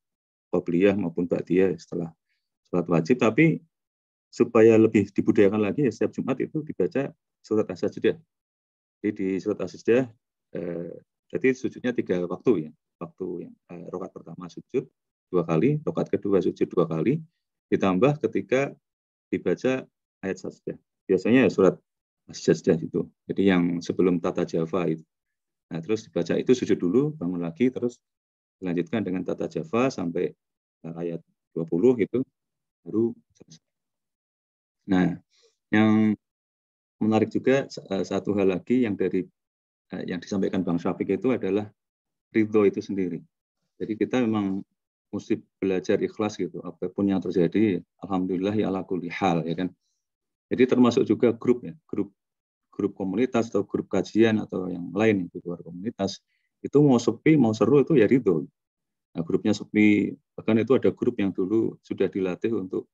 qobliyah maupun ba'diyah setelah sholat wajib, tapi supaya lebih dibudayakan lagi ya setiap Jumat itu dibaca surat As-Sajdah. Jadi di surat As-Sajdah jadi sujudnya 3 waktu ya. Waktu yang rakaat pertama sujud 2 kali, rakaat kedua sujud 2 kali, ditambah ketika dibaca ayat Sajdah. Biasanya ya surat As-Sajdah itu. Jadi yang sebelum tata Java itu. Nah, terus dibaca itu sujud dulu, bangun lagi, terus dilanjutkan dengan tata Java sampai ayat 20 itu baru selesai. Nah, yang menarik juga satu hal lagi yang disampaikan Bang Syafiq itu adalah ridho itu sendiri. Jadi kita memang mesti belajar ikhlas gitu, apapun yang terjadi, alhamdulillah ya ala kulli hal ya kan. Jadi termasuk juga grup ya, grup komunitas atau grup kajian atau yang lain di luar komunitas, itu mau sepi mau seru itu ya ridho. Nah, grupnya sepi, bahkan itu ada grup yang dulu sudah dilatih untuk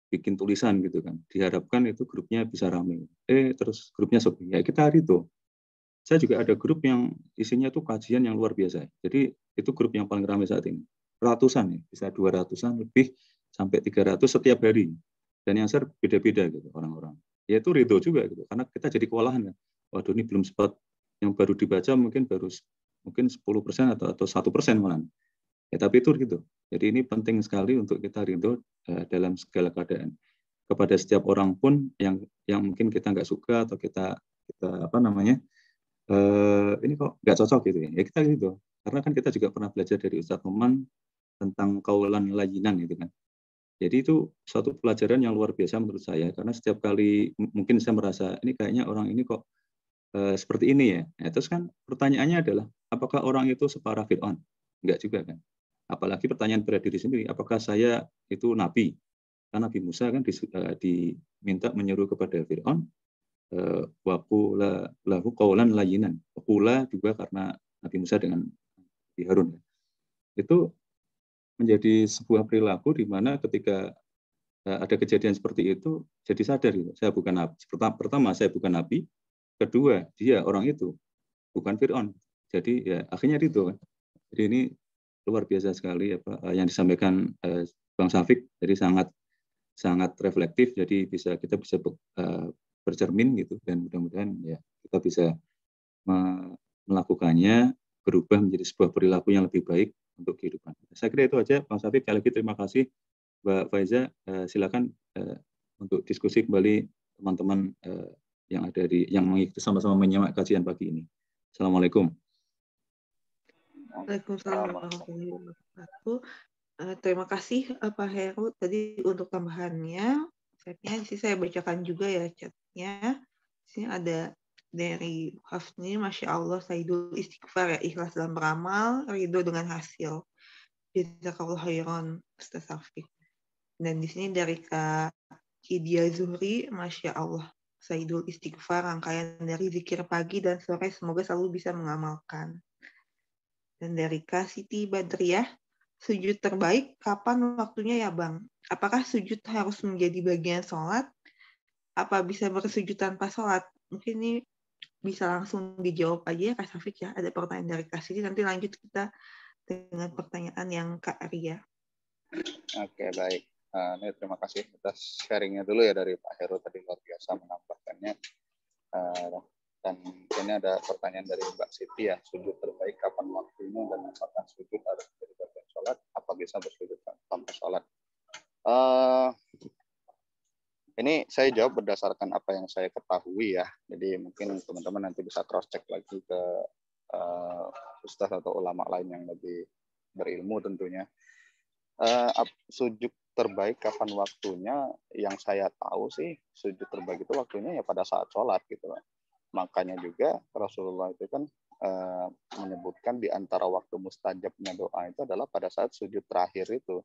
bikin tulisan gitu kan, diharapkan itu grupnya bisa ramai. Terus grupnya sepi, ya kita ridho. Saya juga ada grup yang isinya tuh kajian yang luar biasa. Jadi itu grup yang paling ramai saat ini. Ratusan ya, bisa 200-an lebih sampai 300 setiap hari. Dan yang share beda-beda gitu orang-orang. Ya itu ridho juga gitu, karena kita jadi kewalahan kan. Waduh ini belum sempat, yang baru dibaca mungkin 10% atau 1% malah. Ya tapi itu gitu. Jadi ini penting sekali untuk kita ridho dalam segala keadaan. Kepada setiap orang pun yang mungkin kita nggak suka atau kita ini kok nggak cocok gitu ya kita gitu. Karena kan kita juga pernah belajar dari Ustadz Nu'man tentang qaulan layyinan gitu kan. Jadi itu suatu pelajaran yang luar biasa menurut saya, karena setiap kali mungkin saya merasa ini kayaknya orang ini kok seperti ini ya. Nah, terus kan pertanyaannya adalah apakah orang itu separah Fir'aun? Enggak juga kan. Apalagi pertanyaan pada diri sendiri, apakah saya itu nabi? Karena Nabi Musa kan diminta menyeru kepada Fir'aun, waqula lahu qaulan layyinan. Waqula juga karena Nabi Musa dengan Nabi Harun. Itu menjadi sebuah perilaku di mana ketika ada kejadian seperti itu, jadi sadar gitu. Saya bukan nabi. Pertama, saya bukan nabi. Kedua, dia orang itu bukan Fir'aun. Jadi ya akhirnya itu kan. Jadi ini luar biasa sekali yang disampaikan Bang Syafiq. Jadi sangat reflektif. Jadi kita bisa bercermin gitu, dan mudah-mudahan ya kita bisa melakukannya, berubah menjadi sebuah perilaku yang lebih baik untuk kehidupan. Saya kira itu aja Bang Syafiq. Sekali lagi terima kasih Mbak Faiza. Silakan untuk diskusi kembali teman-teman yang ada yang mengikuti sama-sama menyimak kajian pagi ini. Assalamualaikum. Waalaikumsalam warahmatullahi wabarakatuh. Terima kasih Pak Heru tadi untuk tambahannya. chatnya. Di sini saya bacakan juga ya chatnya. Di sini ada dari Hafni, Masya Allah, Saidul istighfar ya, ikhlas dalam beramal, ridho dengan hasil. Jazakallahu khairan, Ustaz Safi. Dan di sini dari Kak Kidia Zuhri, Masya Allah, Saidul istighfar, rangkaian dari zikir pagi dan sore, semoga selalu bisa mengamalkan. Dan dari Kak Siti Badriah, sujud terbaik kapan waktunya ya Bang? Apakah sujud harus menjadi bagian sholat? Apa bisa bersujud tanpa sholat? Mungkin ini bisa langsung dijawab aja ya Kak Safik ya. Ada pertanyaan dari Kak Siti, nanti lanjut kita dengan pertanyaan yang Kak Ria. Oke, baik. Ini terima kasih atas sharingnya dulu ya dari Pak Heru tadi, luar biasa menambahkannya. Dan ini ada pertanyaan dari Mbak Siti ya, sujud terbaik kapan waktunya dan apakah sujud harus menjadi bagian sholat? Apa bisa bersujud tanpa sholat? Ini saya jawab berdasarkan apa yang saya ketahui ya. Jadi mungkin teman-teman nanti bisa cross check lagi ke ustaz atau ulama lain yang lebih berilmu tentunya. Sujud terbaik kapan waktunya? Yang saya tahu sih sujud terbaik itu waktunya ya pada saat sholat gitu. Makanya juga Rasulullah itu kan menyebutkan di antara waktu mustajabnya doa itu adalah pada saat sujud terakhir itu.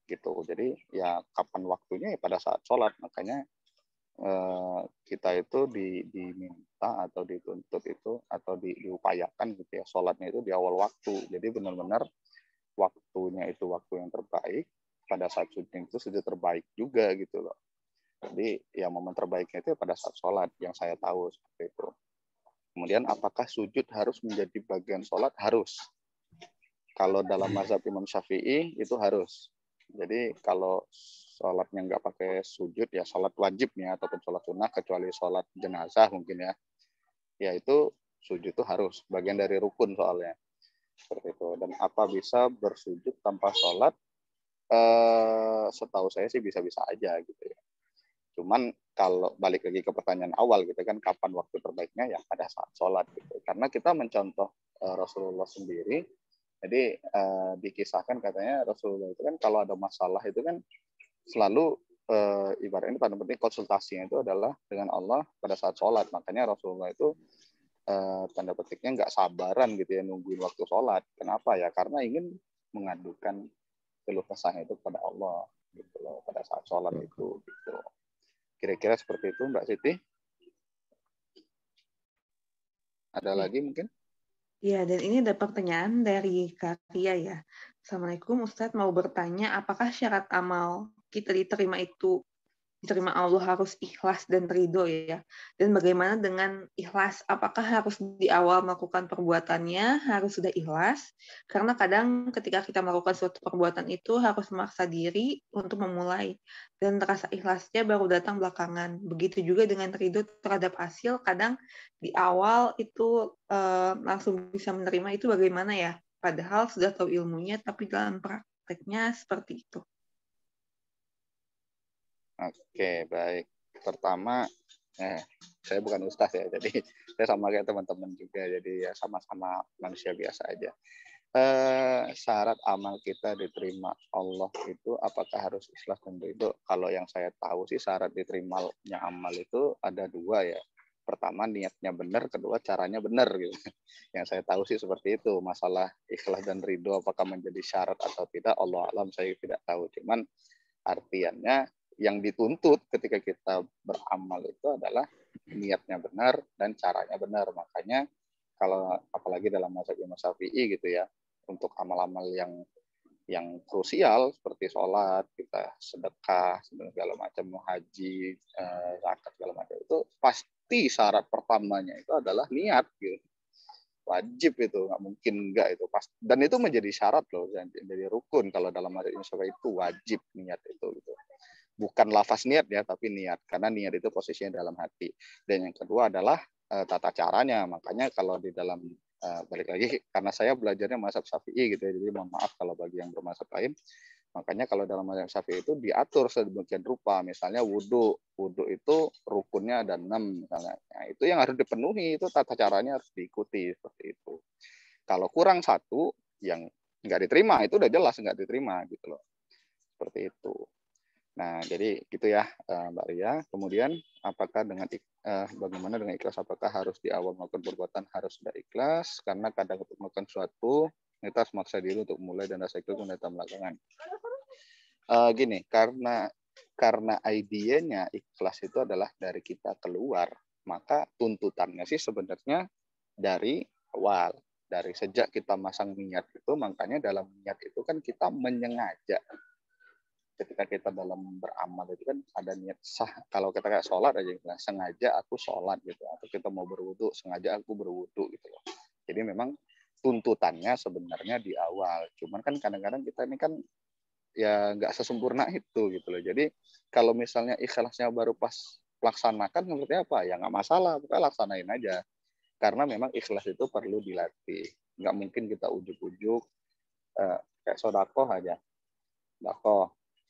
Gitu. Jadi ya kapan waktunya ya pada saat sholat. Makanya kita itu diminta atau dituntut itu atau diupayakan gitu ya, sholatnya itu di awal waktu. Jadi benar-benar waktunya itu waktu yang terbaik, pada saat sujud itu sujud terbaik juga gitu loh. Jadi ya momen terbaiknya itu pada saat sholat, yang saya tahu seperti itu. Kemudian apakah sujud harus menjadi bagian sholat? Harus. Kalau dalam mazhab Imam Syafi'i itu harus. Jadi kalau sholatnya nggak pakai sujud ya sholat wajibnya ataupun sholat sunnah, kecuali sholat jenazah mungkin ya, ya itu sujud itu harus, bagian dari rukun soalnya seperti itu. Dan apa bisa bersujud tanpa sholat? Setahu saya sih bisa-bisa aja gitu ya. Cuman kalau balik lagi ke pertanyaan awal gitu kan, kapan waktu terbaiknya? Ya pada saat sholat gitu. Karena kita mencontoh Rasulullah sendiri. Jadi dikisahkan katanya Rasulullah itu kan kalau ada masalah itu kan selalu ibaratnya pada penting konsultasinya itu adalah dengan Allah pada saat sholat. Makanya Rasulullah itu tanda petiknya nggak sabaran gitu ya nungguin waktu sholat. Kenapa ya? Karena ingin mengadukan keluh kesahnya itu pada Allah gitu loh pada saat sholat itu. Gitu. Kira-kira seperti itu Mbak Siti. Ada lagi mungkin? Ya, dan ini ada pertanyaan dari Kak Ria ya. Assalamualaikum, Ustadz mau bertanya, apakah syarat amal kita diterima Allah harus ikhlas dan ridho ya? Dan bagaimana dengan ikhlas? Apakah harus di awal melakukan perbuatannya harus sudah ikhlas? Karena kadang ketika kita melakukan suatu perbuatan itu harus memaksa diri untuk memulai. Dan rasa ikhlasnya baru datang belakangan. Begitu juga dengan ridho terhadap hasil, kadang di awal itu langsung bisa menerima itu bagaimana ya? Padahal sudah tahu ilmunya, tapi dalam prakteknya seperti itu. Oke, baik. Pertama, saya bukan ustaz ya, jadi saya sama kayak teman-teman juga, jadi ya sama-sama manusia biasa aja. Syarat amal kita diterima Allah itu apakah harus ikhlas dan ridho? Kalau yang saya tahu sih syarat diterimanya amal itu ada dua ya. Pertama niatnya benar, kedua caranya benar gitu. Yang saya tahu sih seperti itu. Masalah ikhlas dan ridho apakah menjadi syarat atau tidak, Allah alam saya tidak tahu. Cuman artiannya yang dituntut ketika kita beramal itu adalah niatnya benar dan caranya benar. Makanya kalau apalagi dalam mazhab Imam Syafi'i gitu ya, untuk amal-amal yang krusial seperti sholat, kita sedekah, segala macam, haji, zakat segala macam itu pasti syarat pertamanya itu adalah niat gitu. Wajib itu, nggak mungkin enggak itu pas, dan itu menjadi syarat loh, jadi rukun kalau dalam mazhab Imam Syafi'i itu wajib niat itu gitu. Bukan lafaz niat ya, tapi niat, karena niat itu posisinya dalam hati. Dan yang kedua adalah tata caranya. Makanya kalau di dalam balik lagi karena saya belajarnya mazhab Syafi'i gitu ya, jadi mohon maaf kalau bagi yang bermazhab lain. Makanya kalau dalam mazhab Syafi'i itu diatur sedemikian rupa, misalnya wudhu itu rukunnya ada 6 misalnya. Nah, itu yang harus dipenuhi, itu tata caranya harus diikuti seperti itu. Kalau kurang satu yang nggak diterima, itu udah jelas nggak diterima gitu loh. Seperti itu. Nah, jadi gitu ya Mbak Ria. Kemudian apakah bagaimana dengan ikhlas? Apakah harus di awal melakukan perbuatan harus sudah ikhlas? Karena kadang untuk melakukan sesuatu kita harus maksa diri untuk mulai dan rasa ikhlas kemudian kita melakukan. Gini, karena idenya ikhlas itu adalah dari kita keluar, maka tuntutannya sih sebenarnya dari awal. Dari sejak kita masang niat itu, makanya dalam niat itu kan kita menyengaja. Ketika kita dalam beramal itu kan ada niat sah. Kalau kita kayak sholat aja, sengaja aku sholat gitu. Atau kita mau berwudu, sengaja aku berwudu gitu loh. Jadi memang tuntutannya sebenarnya di awal. Cuman kan kadang-kadang kita ini kan ya nggak sesempurna itu gitu loh. Jadi kalau misalnya ikhlasnya baru pas laksanakan seperti apa ya nggak masalah, pokoknya laksanain aja. Karena memang ikhlas itu perlu dilatih. Nggak mungkin kita ujuk-ujuk kayak sodako aja.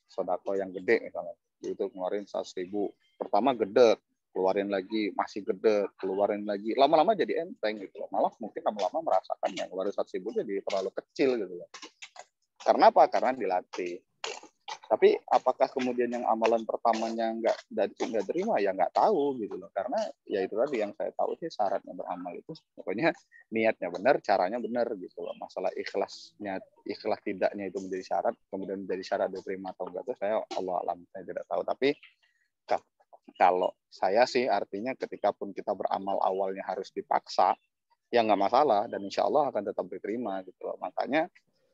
Sodako yang gede misalnya. Itu keluarin 100.000. Pertama gede, keluarin lagi, masih gede, keluarin lagi. Lama-lama jadi enteng gitu loh. Malah mungkin lama-lama merasakan yang keluarin 100.000 jadi terlalu kecil gitu loh. Karena apa? Karena dilatih. Tapi apakah kemudian yang amalan pertamanya nggak terima ya nggak tahu gitu loh. Karena ya itu tadi yang saya tahu sih syaratnya beramal itu pokoknya niatnya benar, caranya benar gitu loh. Masalah ikhlas tidaknya itu menjadi syarat, kemudian menjadi syarat diterima atau enggak itu saya Allah alam saya tidak tahu. Tapi kalau saya sih artinya ketika pun kita beramal awalnya harus dipaksa ya nggak masalah dan insya Allah akan tetap diterima gitu loh. Makanya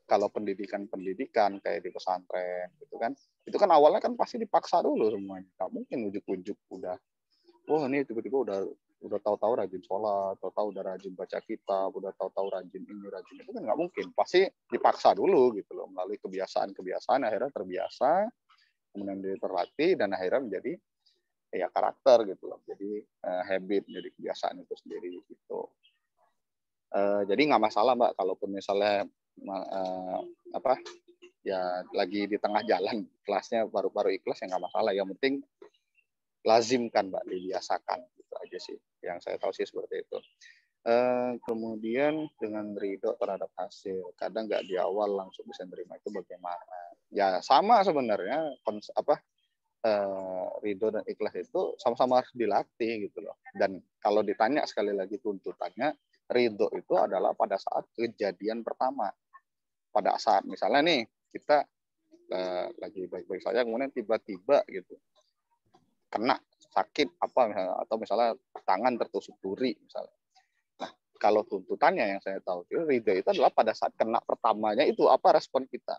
kalau pendidikan kayak di pesantren gitu kan, itu kan awalnya kan pasti dipaksa dulu semuanya. Nggak mungkin ujuk-ujuk udah, wah ini tiba-tiba udah tahu-tahu rajin sholat, tahu-tahu udah rajin baca kitab, udah tahu-tahu rajin ini rajin itu kan nggak mungkin. Pasti dipaksa dulu gitu loh melalui kebiasaan akhirnya terbiasa, kemudian dia terlatih dan akhirnya menjadi ya karakter gitu loh. Jadi habit, jadi kebiasaan itu sendiri gitu. Jadi nggak masalah Mbak, kalaupun misalnya ya lagi di tengah jalan kelasnya baru ikhlas ya nggak masalah. Yang penting lazimkan Mbak, dibiasakan gitu aja sih. Yang saya tahu sih seperti itu. Kemudian dengan ridho terhadap hasil, kadang nggak di awal langsung bisa menerima itu bagaimana? Ya sama sebenarnya ridho dan ikhlas itu sama-sama harus dilatih gitu loh. Dan kalau ditanya sekali lagi tuntutannya, ridho itu adalah pada saat kejadian pertama. Pada saat misalnya nih kita lagi baik-baik saja, kemudian tiba-tiba gitu kena sakit apa misalnya, atau misalnya tangan tertusuk duri misalnya. Nah kalau tuntutannya yang saya tahu ridho itu adalah pada saat kena pertamanya itu apa respon kita.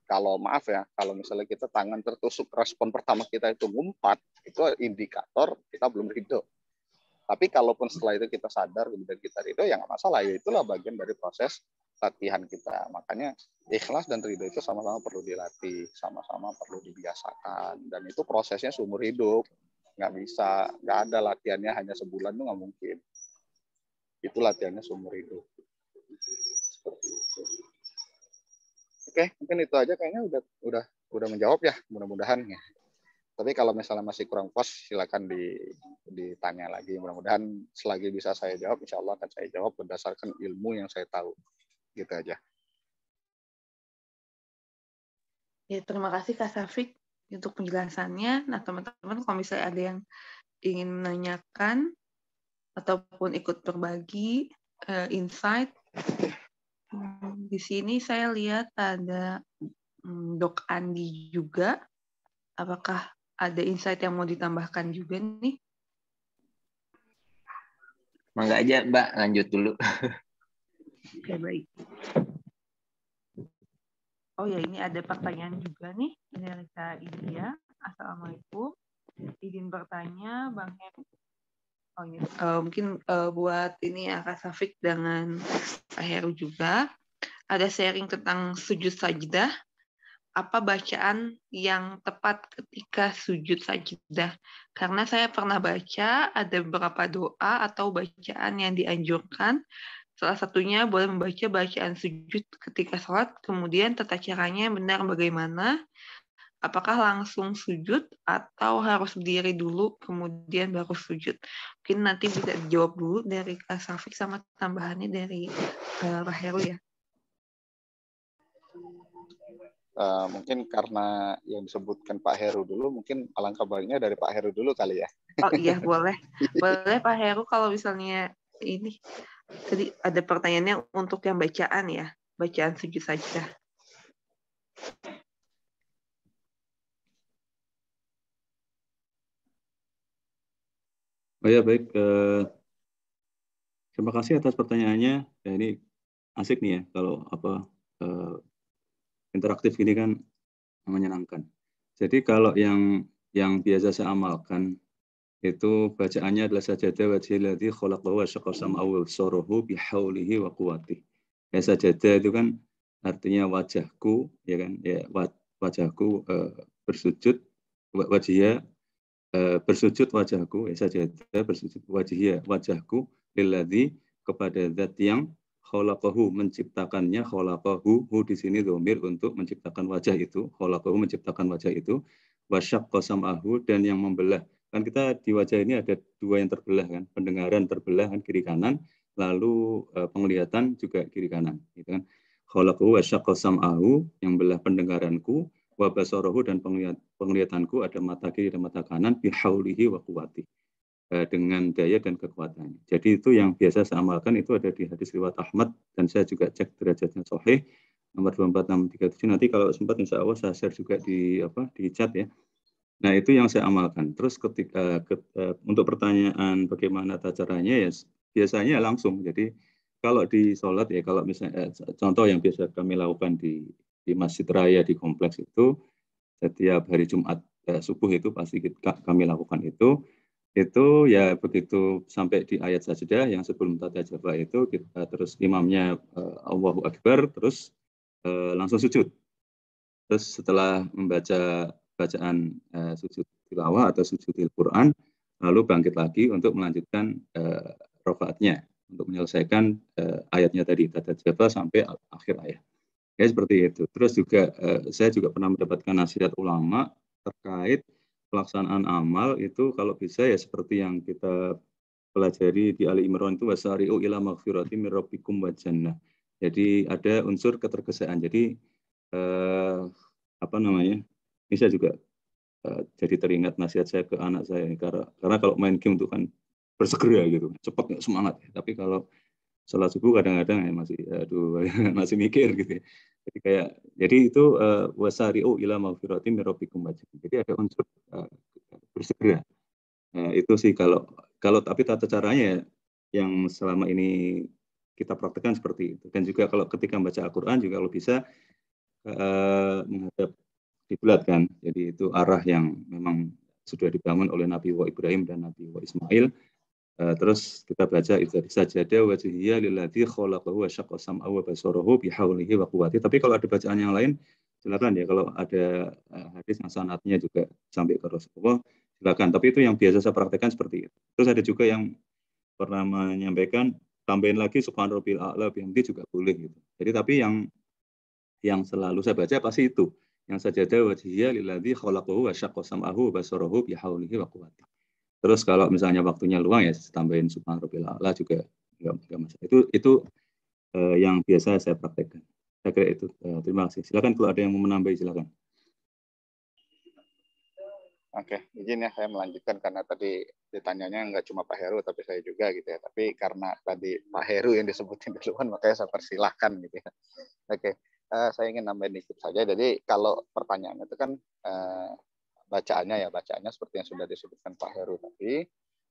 Kalau maaf ya, kalau misalnya kita tangan tertusuk, respon pertama kita itu ngumpat, itu indikator kita belum ridho. Tapi kalaupun setelah itu kita sadar, kemudian kita ridho, ya nggak masalah. Ya itulah bagian dari proses latihan kita. Makanya ikhlas dan ridho itu sama-sama perlu dilatih, sama-sama perlu dibiasakan. Dan itu prosesnya seumur hidup. Nggak bisa, nggak ada latihannya hanya sebulan, itu nggak mungkin. Itu latihannya seumur hidup. Seperti itu. Oke, mungkin itu aja kayaknya udah menjawab ya, mudah-mudahan ya. Tapi kalau misalnya masih kurang pas, silakan ditanya lagi. Mudah-mudahan selagi bisa saya jawab, insya Allah akan saya jawab berdasarkan ilmu yang saya tahu. Gitu aja. Ya, terima kasih Kak Safik untuk penjelasannya. Nah, teman-teman kalau misalnya ada yang ingin menanyakan ataupun ikut berbagi insight, di sini saya lihat ada Dok Andi juga. Apakah ada insight yang mau ditambahkan juga nih? Mangga aja Mbak, lanjut dulu. Oke, baik. Oh ya, ini ada pertanyaan juga nih dari Kak India. Assalamualaikum. Izin bertanya, Bang Heru. Oh ya, mungkin buat ini ya Kak Safik dengan Kak Heru juga. Ada sharing tentang sujud sajdah. Apa bacaan yang tepat ketika sujud sajdah? Karena saya pernah baca ada beberapa doa atau bacaan yang dianjurkan. Salah satunya boleh membaca bacaan sujud ketika sholat, kemudian tata caranya yang benar bagaimana? Apakah langsung sujud atau harus berdiri dulu, kemudian baru sujud? Mungkin nanti bisa dijawab dulu dari Kak Safik sama tambahannya dari Pak Heru ya. Mungkin karena yang disebutkan Pak Heru dulu, mungkin alangkah baiknya dari Pak Heru dulu kali ya. Oh iya, boleh. Boleh Pak Heru kalau misalnya ini. Tadi ada pertanyaannya untuk yang bacaan ya. Bacaan sujud saja. Oh ya, baik. Terima kasih atas pertanyaannya. Ya, ini asik nih ya kalau interaktif ini kan menyenangkan. Jadi kalau yang biasa saya amalkan itu bacaannya adalah sajadah wajhilladzi khalaqahu wa syaqqa sam'ahu wa absarahu bihaulihi wa quwwatihi. Ya, sajadah itu kan artinya wajahku, ya kan, ya wajahku bersujud, wajhiyah bersujud wajahku, ya sajadah bersujud wajahku lilladzi kepada zat yang khalaqahu menciptakannya, khalaqahu di sini dhamir untuk menciptakan wajah itu, khalaqahu menciptakan wajah itu, wa syaqqa sam'ahu dan yang membelah. Kan kita di wajah ini ada dua yang terbelah kan, pendengaran terbelah kan kiri kanan, lalu penglihatan juga kiri kanan, gitu kan. Khalaqahu wa syaqqa sam'ahu yang belah pendengaranku, wa basarahu dan penglihatanku ada mata kiri dan mata kanan bihaulihi wa quwwati dengan daya dan kekuatannya. Jadi itu yang biasa saya amalkan, itu ada di hadis riwayat Ahmad dan saya juga cek derajatnya sahih nomor 24637. Nanti kalau sempat insya Allah saya share juga di chat ya. Nah, itu yang saya amalkan. Terus ketika untuk pertanyaan bagaimana tata caranya ya biasanya langsung. Jadi kalau di sholat ya, kalau misalnya contoh yang biasa kami lakukan di Masjid Raya di kompleks itu setiap hari Jumat subuh itu pasti kami lakukan itu ya begitu sampai di ayat sajadah yang sebelum tata jawab itu kita terus imamnya Allahu Akbar terus langsung sujud. Terus setelah membaca bacaan sujud tilawah atau sujud Al-Quran, lalu bangkit lagi untuk melanjutkan rokaatnya untuk menyelesaikan ayatnya tadi tata jawab sampai akhir ayat. Ya seperti itu. Terus juga saya juga pernah mendapatkan nasihat ulama terkait pelaksanaan amal itu kalau bisa ya seperti yang kita pelajari di Ali Imran itu wasari'u ila maghfirati min rabbikum wa jannah. Jadi ada unsur ketergesaan. Jadi ini saya juga jadi teringat nasihat saya ke anak saya karena kalau main game itu kan bersegera gitu, cepat semangat. Tapi kalau sholat subuh kadang-kadang ya masih mikir gitu. Jadi itu wasari'u ila maghfirati min rabbikum wa jannah. Jadi ada unsur bersegera. Itu sih kalau tapi tata caranya yang selama ini kita praktekkan seperti itu. Dan juga kalau ketika membaca Al-Quran juga kalau bisa menghadap kiblat kan. Jadi itu arah yang memang sudah dibangun oleh Nabi Ibrahim dan Nabi Ismail. Terus kita baca itu sajadah wajhiyya lilladzi khalaqahu wa syaqqa sam'ahu wa basarahu bihaulihi wa quwwati. Tapi kalau ada bacaan yang lain silakan ya, kalau ada hadis yang sanadnya juga sampai ke Rasulullah silakan. Tapi itu yang biasa saya praktekkan seperti itu. Terus ada juga yang pernah menyampaikan tambahin lagi subhan rabbil a'la bihamdi juga boleh gitu. Jadi tapi yang selalu saya baca pasti itu. Yang sajadah wajhiyya lilladzi khalaqahu wa syaqqa sam'ahu wa basarahu bihaulihi wa quwwati. Terus kalau misalnya waktunya luang ya tambahin subhan rabbil a'la juga enggak masalah. Itu yang biasa saya praktekkan. Saya kira itu. Terima kasih. Silakan kalau ada yang mau menambah silakan. Oke, izin ya saya melanjutkan karena tadi ditanyanya nggak cuma Pak Heru tapi saya juga gitu ya. Tapi karena tadi Pak Heru yang disebutin duluan makanya saya persilahkan gitu ya. Oke, saya ingin nambahin dikit saja. Jadi kalau pertanyaannya itu kan bacaannya seperti yang sudah disebutkan Pak Heru tadi.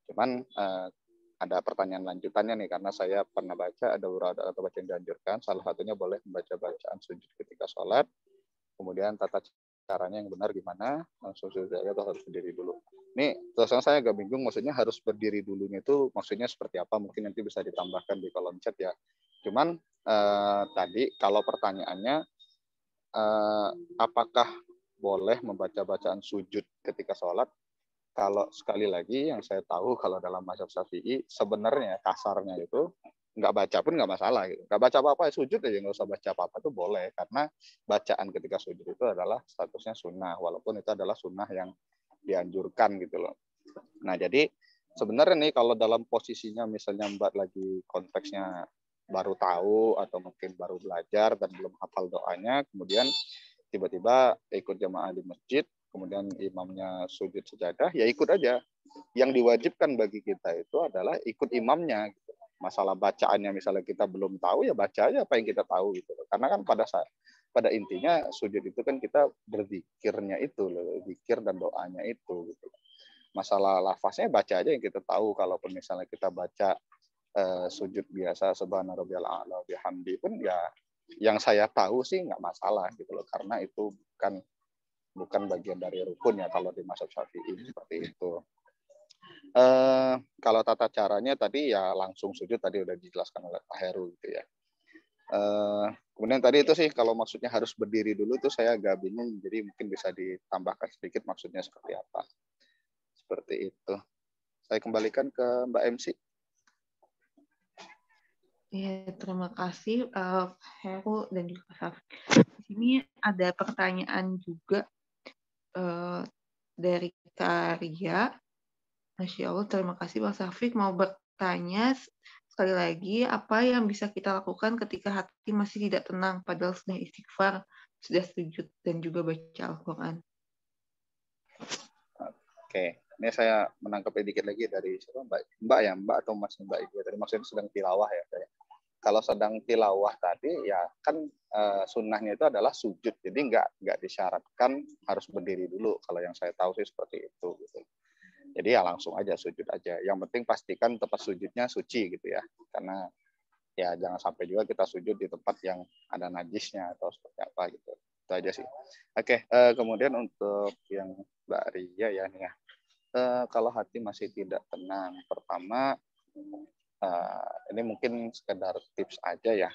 Cuman ada pertanyaan lanjutannya nih karena saya pernah baca ada beberapa baca yang dianjurkan. Salah satunya boleh membaca bacaan sujud ketika sholat. Kemudian tata caranya yang benar gimana, langsung sujud aja atau harus berdiri dulu. Nih, terus saya agak bingung, maksudnya harus berdiri dulunya itu maksudnya seperti apa? Mungkin nanti bisa ditambahkan di kolom chat ya. Cuman tadi kalau pertanyaannya, apakah boleh membaca bacaan sujud ketika sholat? Kalau sekali lagi yang saya tahu kalau dalam mazhab Syafi'i sebenarnya kasarnya itu nggak baca pun nggak masalah gitu. Nggak baca apa-apa, sujud aja nggak usah baca apa-apa itu boleh karena bacaan ketika sujud itu adalah statusnya sunnah walaupun itu adalah sunnah yang dianjurkan gitu loh. Nah jadi sebenarnya nih kalau dalam posisinya misalnya Mbak lagi konteksnya baru tahu atau mungkin baru belajar dan belum hafal doanya, kemudian tiba-tiba ikut jamaah di masjid, kemudian imamnya sujud sajadah, ya ikut aja. Yang diwajibkan bagi kita itu adalah ikut imamnya. Gitu. Masalah bacaannya misalnya kita belum tahu, ya baca aja apa yang kita tahu gitu. Karena kan pada intinya sujud itu kan kita berzikirnya itu loh, zikir dan doanya itu gitu. Masalah lafaznya baca aja yang kita tahu. Kalau misalnya kita baca sujud biasa subhana rabbiyal a'la bihamdi pun ya yang saya tahu sih nggak masalah gitu loh, karena itu bukan bagian dari rukun ya kalau di mazhab Syafi'i seperti itu. Kalau tata caranya tadi ya langsung sujud tadi udah dijelaskan oleh Pak Heru gitu ya. Kemudian tadi itu sih kalau maksudnya harus berdiri dulu tuh saya agak bingung, jadi mungkin bisa ditambahkan sedikit maksudnya seperti apa. Seperti itu. Saya kembalikan ke Mbak MC. Ya, terima kasih Heru dan juga Saf. Di sini ada pertanyaan juga dari Karya. Masya Allah, terima kasih Bang Safik. Mau bertanya sekali lagi, apa yang bisa kita lakukan ketika hati masih tidak tenang, padahal sudah istighfar, sudah sujud, dan juga baca Al-Quran? Oke, ini saya menangkap sedikit lagi dari siapa, Mbak ya, Mbak atau Mas Mbak itu tadi maksudnya sedang tilawah ya. Kalau sedang tilawah tadi ya kan sunnahnya itu adalah sujud, jadi nggak disyaratkan harus berdiri dulu. Kalau yang saya tahu sih seperti itu. Gitu. Jadi ya langsung aja sujud aja. Yang penting pastikan tempat sujudnya suci gitu ya, karena ya jangan sampai juga kita sujud di tempat yang ada najisnya atau seperti apa gitu. Itu aja sih. Oke, kemudian untuk yang Mbak Ria ya nih ya. Kalau hati masih tidak tenang, pertama ini mungkin sekedar tips aja ya.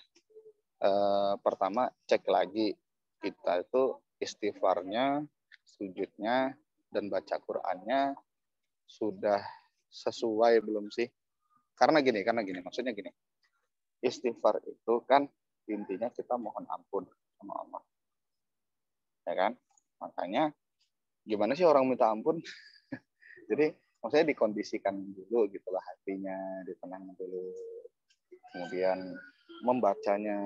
Pertama cek lagi kita itu istighfarnya, sujudnya, dan baca Qur'annya sudah sesuai belum sih? Karena gini, maksudnya gini. Istighfar itu kan intinya kita mohon ampun sama Allah. Ya kan? Makanya gimana sih orang minta ampun? Jadi maksudnya dikondisikan dulu gitulah hatinya, ditenangkan dulu. Kemudian membacanya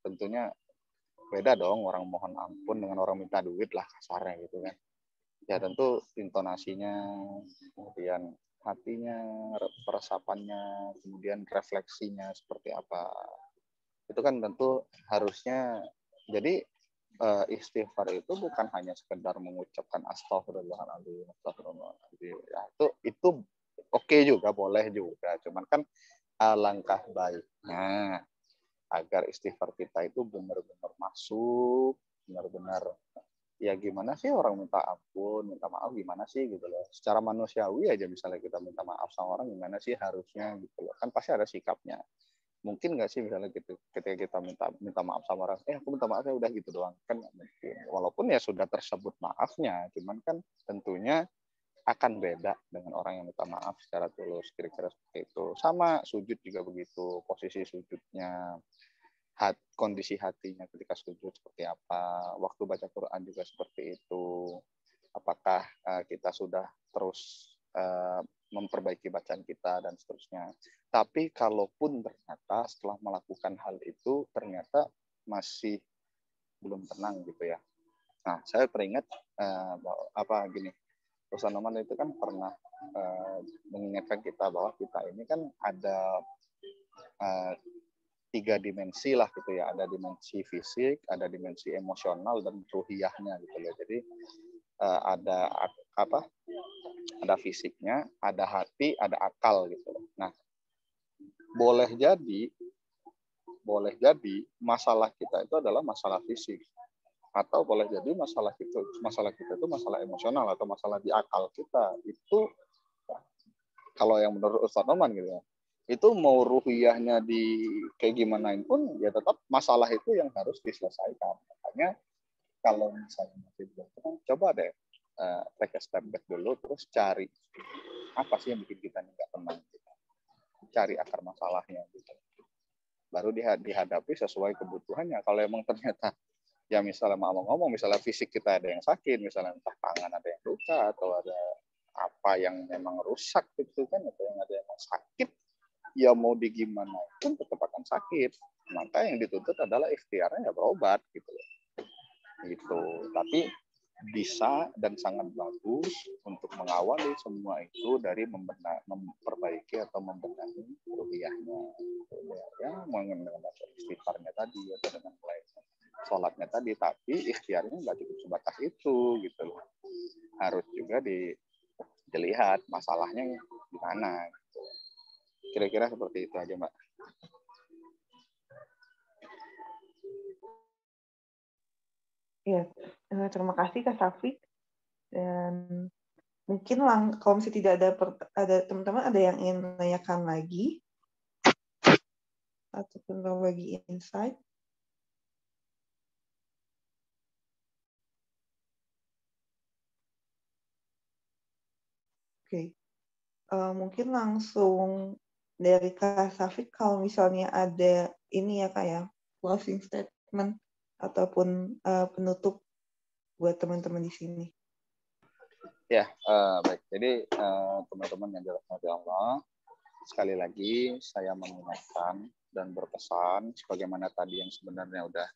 tentunya beda dong, orang mohon ampun dengan orang minta duit lah kasarnya gitu kan. Ya tentu intonasinya, kemudian hatinya, peresapannya, kemudian refleksinya seperti apa. Itu kan tentu harusnya, jadi istighfar itu bukan hanya sekedar mengucapkan astagfirullahaladzim, astagfirullahaladzim. Ya, itu oke juga, boleh juga. Cuman kan alangkah baiknya agar istighfar kita itu benar-benar masuk, benar-benar ya gimana sih orang minta ampun, minta maaf gimana sih gitu loh. Secara manusiawi aja misalnya kita minta maaf sama orang gimana sih harusnya gitu loh. Kan pasti ada sikapnya. Mungkin nggak sih misalnya gitu ketika kita minta maaf sama orang, aku minta maaf ya udah gitu doang kan mungkin. Walaupun ya sudah tersebut maafnya, cuman kan tentunya akan beda dengan orang yang minta maaf secara tulus, kira-kira seperti itu. Sama sujud juga begitu, posisi sujudnya, kondisi hatinya ketika sujud seperti apa, waktu baca Quran juga seperti itu. Apakah kita sudah terus memperbaiki bacaan kita dan seterusnya. Tapi kalaupun ternyata setelah melakukan hal itu ternyata masih belum tenang gitu ya. Nah, saya teringat gini. Ustaz Noman itu kan pernah mengingatkan kita bahwa kita ini kan ada 3 dimensi lah gitu ya. Ada dimensi fisik, ada dimensi emosional dan ruhiyahnya gitu ya. Jadi ada fisiknya, ada hati, ada akal gitu. Nah, boleh jadi masalah kita itu adalah masalah fisik, atau boleh jadi masalah kita itu masalah emosional atau masalah di akal kita. Itu kalau yang menurut Ustaz Noman gitu ya, itu mau ruhiyahnya di kayak gimanain pun ya tetap masalah itu yang harus diselesaikan. Makanya kalau misalnya masih belum tenang, coba deh take a step back dulu, terus cari apa sih yang bikin kita nggak tenang, gitu. Cari akar masalahnya gitu. Baru dihadapi sesuai kebutuhannya. Kalau emang ternyata ya misalnya mau ngomong, misalnya fisik kita ada yang sakit, misalnya entah tangan ada yang luka atau ada apa yang memang rusak gitu kan, atau yang ada yang sakit, ya mau digimana pun tetap akan sakit. Maka yang dituntut adalah ikhtiarnya ya berobat gitu loh. gitu. Tapi bisa dan sangat bagus untuk mengawali semua itu dari memperbaiki atau membenahi ruhiyahnya, ya, mengenai istighfarnya tadi atau dengan mulai sholatnya tadi. Tapi ikhtiarnya nggak cukup sebatas itu gitu loh, harus juga dilihat masalahnya di mana gitu. Kira-kira seperti itu aja, Mbak. Ya, terima kasih Kak Safik. Dan mungkin kalau misalnya tidak ada teman-teman ada yang ingin menanyakan lagi ataupun berbagi insight. Oke. Mungkin langsung dari Kak Safik kalau misalnya ada ini ya kayak closing statement ataupun penutup buat teman-teman di sini. Ya, baik. Jadi teman-teman yang dirahmati Allah, sekali lagi saya mengingatkan dan berpesan sebagaimana tadi yang sebenarnya udah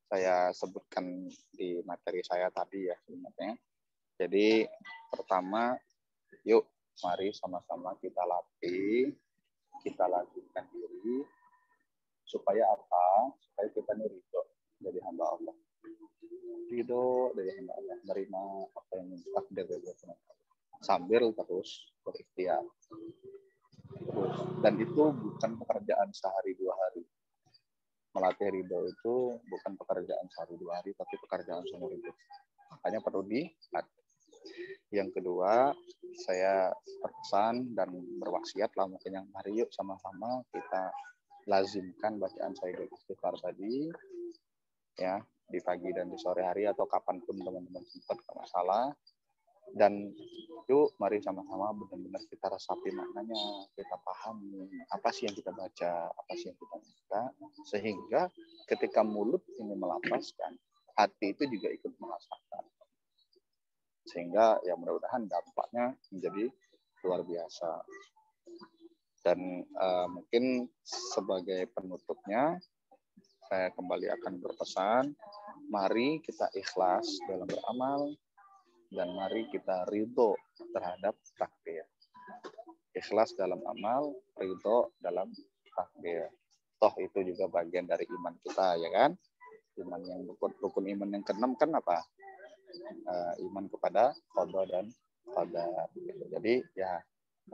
saya sebutkan di materi saya tadi ya sebenarnya. Jadi pertama, yuk mari sama-sama kita latih, kita lakukan diri supaya apa? Supaya kita ridho dari hamba Allah. Ridho dari hamba Allah, menerima apa yang takdir dari Allah sambil terus berikhtiar. Dan itu bukan pekerjaan sehari dua hari. Melatih ridho itu bukan pekerjaan sehari dua hari, tapi pekerjaan seumur hidup. Makanya perlu dilatih. Yang kedua, saya berpesan dan berwasiat lah mungkin yang mari yuk sama-sama kita lazimkan bacaan Sayyidul Istighfar tadi ya di pagi dan di sore hari atau kapanpun teman-teman sempat ke masalah. Dan yuk mari sama-sama benar-benar kita resapi maknanya, kita pahami apa sih yang kita baca, apa sih yang kita baca, sehingga ketika mulut ini melafazkan, hati itu juga ikut merasakan. Sehingga ya mudah-mudahan dampaknya menjadi luar biasa. Dan mungkin sebagai penutupnya, saya kembali akan berpesan, mari kita ikhlas dalam beramal, dan mari kita ridho terhadap takdir. Ikhlas dalam amal, ridho dalam takdir. Toh itu juga bagian dari iman kita, ya kan? Iman yang rukun iman yang ke-6 kan apa? Iman kepada qada dan qadar. Jadi ya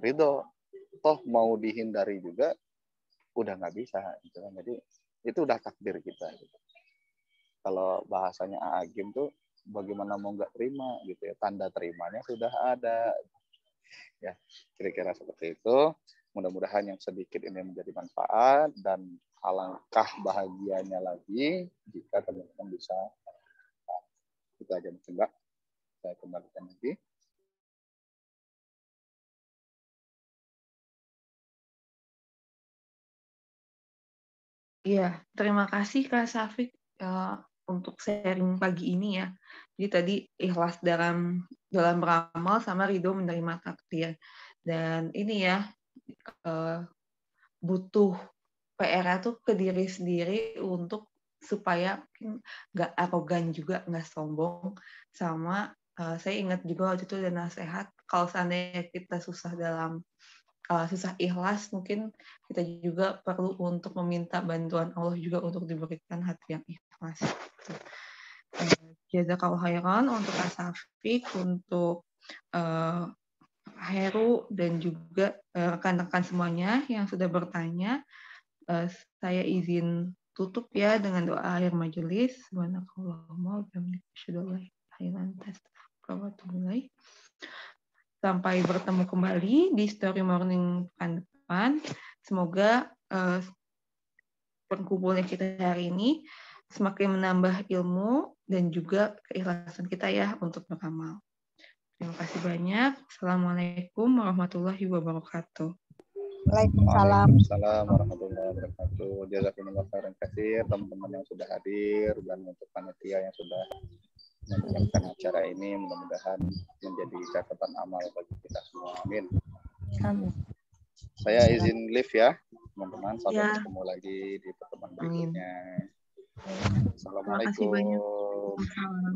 ridho. Toh mau dihindari juga udah nggak bisa. Gitu kan? Jadi itu udah takdir kita. Gitu. Kalau bahasanya Agim tuh bagaimana mau nggak terima gitu ya, tanda terimanya sudah ada ya, kira-kira seperti itu. Mudah-mudahan yang sedikit ini menjadi manfaat, dan alangkah bahagianya lagi jika teman-teman bisa kita aja mungkin Mbak, saya kembalikan lagi. Iya, terima kasih Kak Safik untuk sharing pagi ini ya. Jadi tadi ikhlas dalam beramal sama ridho menerima takdir. Dan ini ya butuh PR tuh ke diri sendiri untuk supaya nggak arogan juga, nggak sombong. Sama saya ingat juga waktu itu ada nasihat kalau seandainya kita susah susah ikhlas, mungkin kita juga perlu untuk meminta bantuan Allah juga untuk diberikan hati yang ikhlas. Jazakallahu khairan untuk Kak Safik, untuk Heru, dan juga rekan-rekan semuanya yang sudah bertanya. Saya izin tutup ya dengan doa akhir majelis. Subhanakallahumma wa bihamdika asyhadu an la ilaha illa anta astaghfiruka wa atubu ilaik. Sampai bertemu kembali di Story Morning pekan depan. Semoga perkumpulan kita hari ini semakin menambah ilmu dan juga keikhlasan kita ya untuk beramal. Terima kasih banyak. Assalamualaikum warahmatullahi wabarakatuh. Waalaikumsalam warahmatullahi wabarakatuh. Jazakumullah khairan katsir teman-teman yang sudah hadir, dan untuk panitia yang sudah menyiapkan acara ini, mudah-mudahan menjadi catatan amal bagi kita semua. Amin. Amin. Saya izin live ya, teman-teman. Sampai ketemu lagi di pertemuan berikutnya. Terima kasih banyak. Assalamualaikum. Salam.